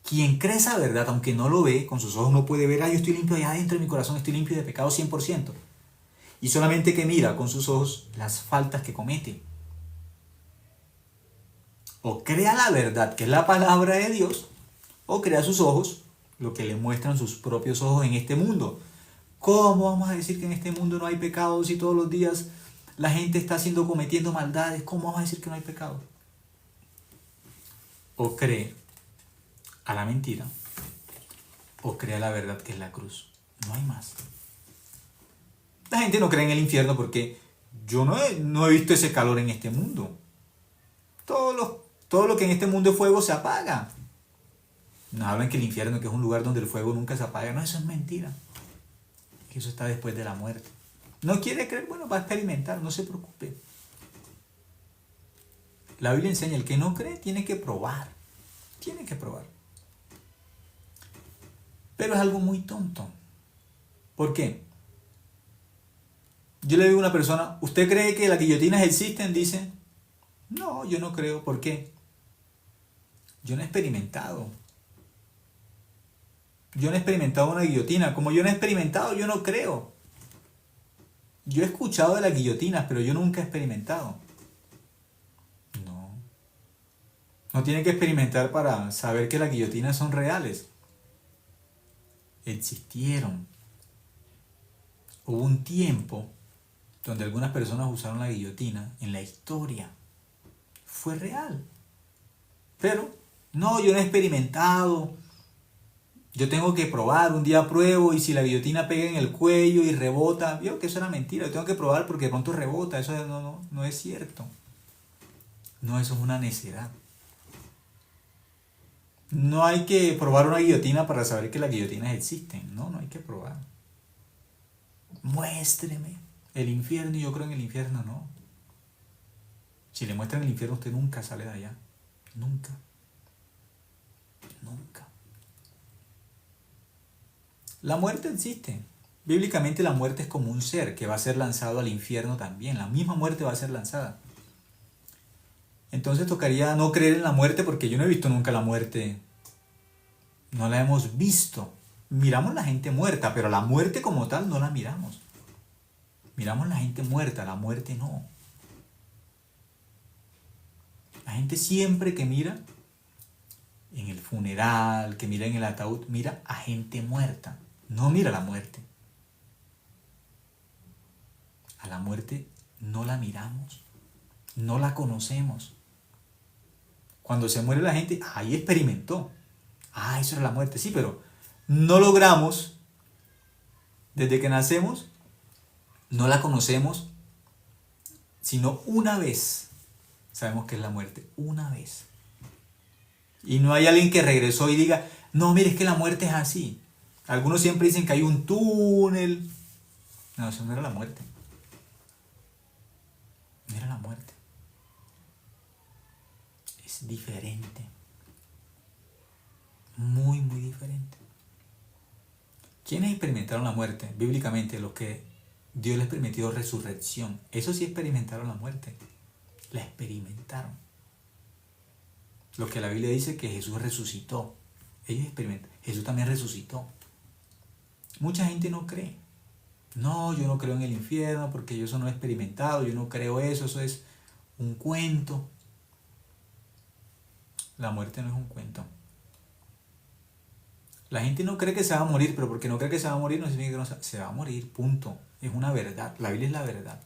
Quien cree esa verdad, aunque no lo ve, con sus ojos no puede ver, yo estoy limpio allá adentro de mi corazón, estoy limpio de pecado 100%. Y solamente que mira con sus ojos las faltas que comete. O crea la verdad, que es la palabra de Dios, o crea sus ojos, lo que le muestran sus propios ojos en este mundo. ¿Cómo vamos a decir que en este mundo no hay pecados si todos los días la gente está cometiendo maldades? ¿Cómo vamos a decir que no hay pecado? O cree a la mentira, o cree a la verdad que es la cruz. No hay más. La gente no cree en el infierno porque yo no he visto ese calor en este mundo. Todo lo que en este mundo es fuego se apaga. Nos hablan que el infierno, que es un lugar donde el fuego nunca se apaga. No, eso es mentira. Eso está después de la muerte. No quiere creer, bueno, va a experimentar, no se preocupe. La Biblia enseña, el que no cree tiene que probar. Tiene que probar. Pero es algo muy tonto. ¿Por qué? Yo le digo a una persona, ¿usted cree que las guillotinas existen? Dice, no, yo no creo. ¿Por qué? Yo no he experimentado. Yo no he experimentado una guillotina. Como yo no he experimentado, yo no creo. Yo he escuchado de las guillotinas, pero yo nunca he experimentado. No. No tiene que experimentar para saber que las guillotinas son reales. Existieron. Hubo un tiempo donde algunas personas usaron la guillotina en la historia. Fue real. Pero, no, yo no he experimentado. Yo tengo que probar, un día pruebo y si la guillotina pega en el cuello y rebota, vio que eso era mentira, yo tengo que probar porque de pronto rebota, eso no es cierto. No, eso es una necedad. No hay que probar una guillotina para saber que las guillotinas existen, no hay que probar. Muéstreme el infierno y yo creo en el infierno, no. Si le muestran el infierno usted nunca sale de allá, nunca. Nunca. La muerte existe. Bíblicamente la muerte es como un ser que va a ser lanzado al infierno también. La misma muerte va a ser lanzada. Entonces tocaría no creer en la muerte porque yo no he visto nunca la muerte. No la hemos visto. Miramos la gente muerta, pero la muerte como tal no la miramos. Miramos la gente muerta, la muerte no. La gente siempre que mira en el funeral, que mira en el ataúd, mira a gente muerta, no mira la muerte. A la muerte no la miramos, no la conocemos. Cuando se muere la gente, ahí experimentó. Ah, eso era la muerte, sí, pero no logramos, desde que nacemos, no la conocemos, sino una vez. Sabemos que es la muerte, una vez. Y no hay alguien que regresó y diga, no, mire, es que la muerte es así. Algunos siempre dicen que hay un túnel. No, eso no era la muerte. No era la muerte. Es diferente. Muy, muy diferente. ¿Quiénes experimentaron la muerte? Bíblicamente, los que Dios les permitió resurrección. Esos sí experimentaron la muerte. La experimentaron. Los que la Biblia dice que Jesús resucitó. Ellos experimentan. Jesús también resucitó. Mucha gente no cree. No, yo no creo en el infierno porque yo eso no he experimentado. Yo no creo eso. Eso es un cuento. La muerte no es un cuento. La gente no cree que se va a morir, pero porque no cree que se va a morir no significa que no se va a morir, punto. Es una verdad. La Biblia es la verdad.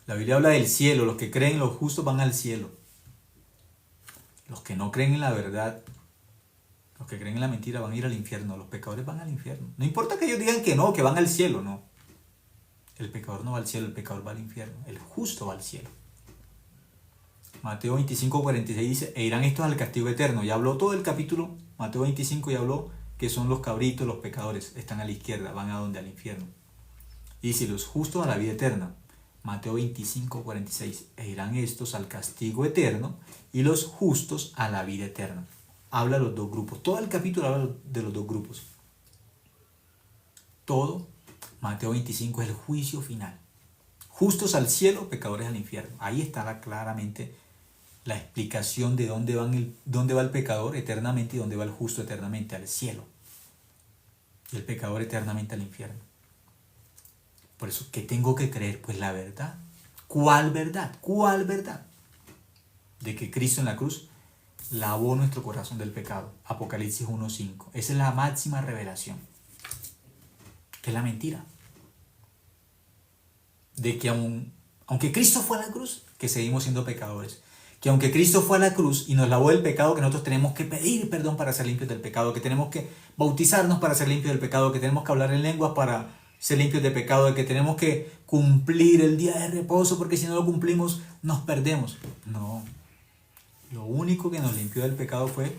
La Biblia habla del cielo. Los que creen, los justos van al cielo. Los que no creen en la verdad, los que creen en la mentira van a ir al infierno. Los pecadores van al infierno. No importa que ellos digan que no, que van al cielo, no. El pecador no va al cielo, el pecador va al infierno. El justo va al cielo. Mateo 25:46 dice, e irán estos al castigo eterno. Ya habló todo el capítulo, Mateo 25 ya habló que son los cabritos, los pecadores. Están a la izquierda, van a donde, al infierno. Y dice, los justos a la vida eterna. Mateo 25:46, e irán estos al castigo eterno y los justos a la vida eterna. Habla de los dos grupos. Todo el capítulo habla de los dos grupos. Todo, Mateo 25 es el juicio final. Justos al cielo, pecadores al infierno. Ahí está claramente la explicación de dónde va el pecador eternamente y dónde va el justo eternamente, al cielo. Y el pecador eternamente al infierno. Por eso, ¿qué tengo que creer? Pues la verdad. ¿Cuál verdad? ¿Cuál verdad? De que Cristo en la cruz lavó nuestro corazón del pecado. Apocalipsis 1:5. Esa es la máxima revelación. Que es la mentira. De que aunque Cristo fue a la cruz, que seguimos siendo pecadores. Que aunque Cristo fue a la cruz y nos lavó del pecado, que nosotros tenemos que pedir perdón para ser limpios del pecado, que tenemos que bautizarnos para ser limpios del pecado, que tenemos que hablar en lenguas para ser limpios de pecado, de que tenemos que cumplir el día de reposo, porque si no lo cumplimos nos perdemos. No. Lo único que nos limpió del pecado fue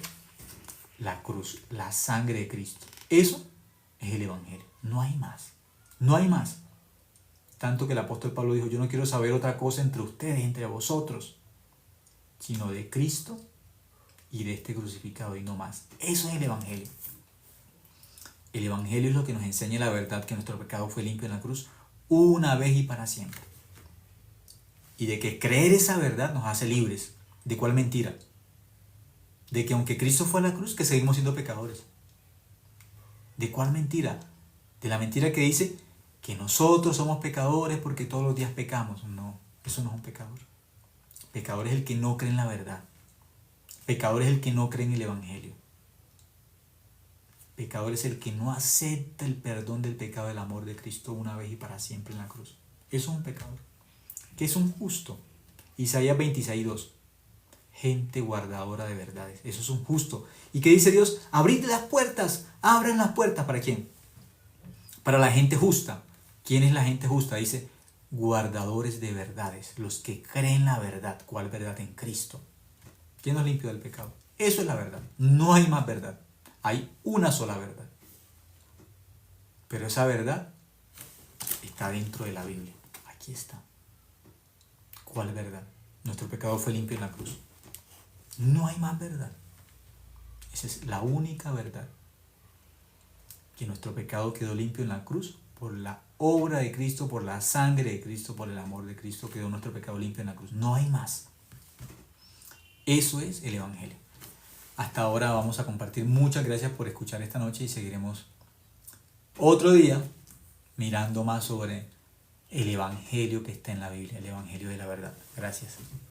la cruz, la sangre de Cristo. Eso es el Evangelio. No hay más. No hay más. Tanto que el apóstol Pablo dijo, yo no quiero saber otra cosa entre ustedes, entre vosotros, sino de Cristo y de este crucificado y no más. Eso es el Evangelio. El Evangelio es lo que nos enseña la verdad que nuestro pecado fue limpio en la cruz una vez y para siempre. Y de que creer esa verdad nos hace libres. ¿De cuál mentira? De que aunque Cristo fue a la cruz, que seguimos siendo pecadores. ¿De cuál mentira? De la mentira que dice que nosotros somos pecadores porque todos los días pecamos. No, eso no es un pecador. Pecador es el que no cree en la verdad. Pecador es el que no cree en el Evangelio. Pecador es el que no acepta el perdón del pecado del amor de Cristo una vez y para siempre en la cruz. Eso es un pecador. ¿Qué es un justo? Isaías 26:2. Gente guardadora de verdades. Eso es un justo. ¿Y qué dice Dios? Abrid las puertas. Abran las puertas. ¿Para quién? Para la gente justa. ¿Quién es la gente justa? Dice, guardadores de verdades. Los que creen la verdad. ¿Cuál verdad? En Cristo. ¿Quién nos limpió del pecado? Eso es la verdad. No hay más verdad. Hay una sola verdad. Pero esa verdad está dentro de la Biblia. Aquí está. ¿Cuál verdad? Nuestro pecado fue limpio en la cruz. No hay más verdad. Esa es la única verdad. Que nuestro pecado quedó limpio en la cruz por la obra de Cristo, por la sangre de Cristo, por el amor de Cristo, quedó nuestro pecado limpio en la cruz. No hay más. Eso es el Evangelio. Hasta ahora vamos a compartir. Muchas gracias por escuchar esta noche y seguiremos otro día mirando más sobre el Evangelio que está en la Biblia, el Evangelio de la verdad. Gracias.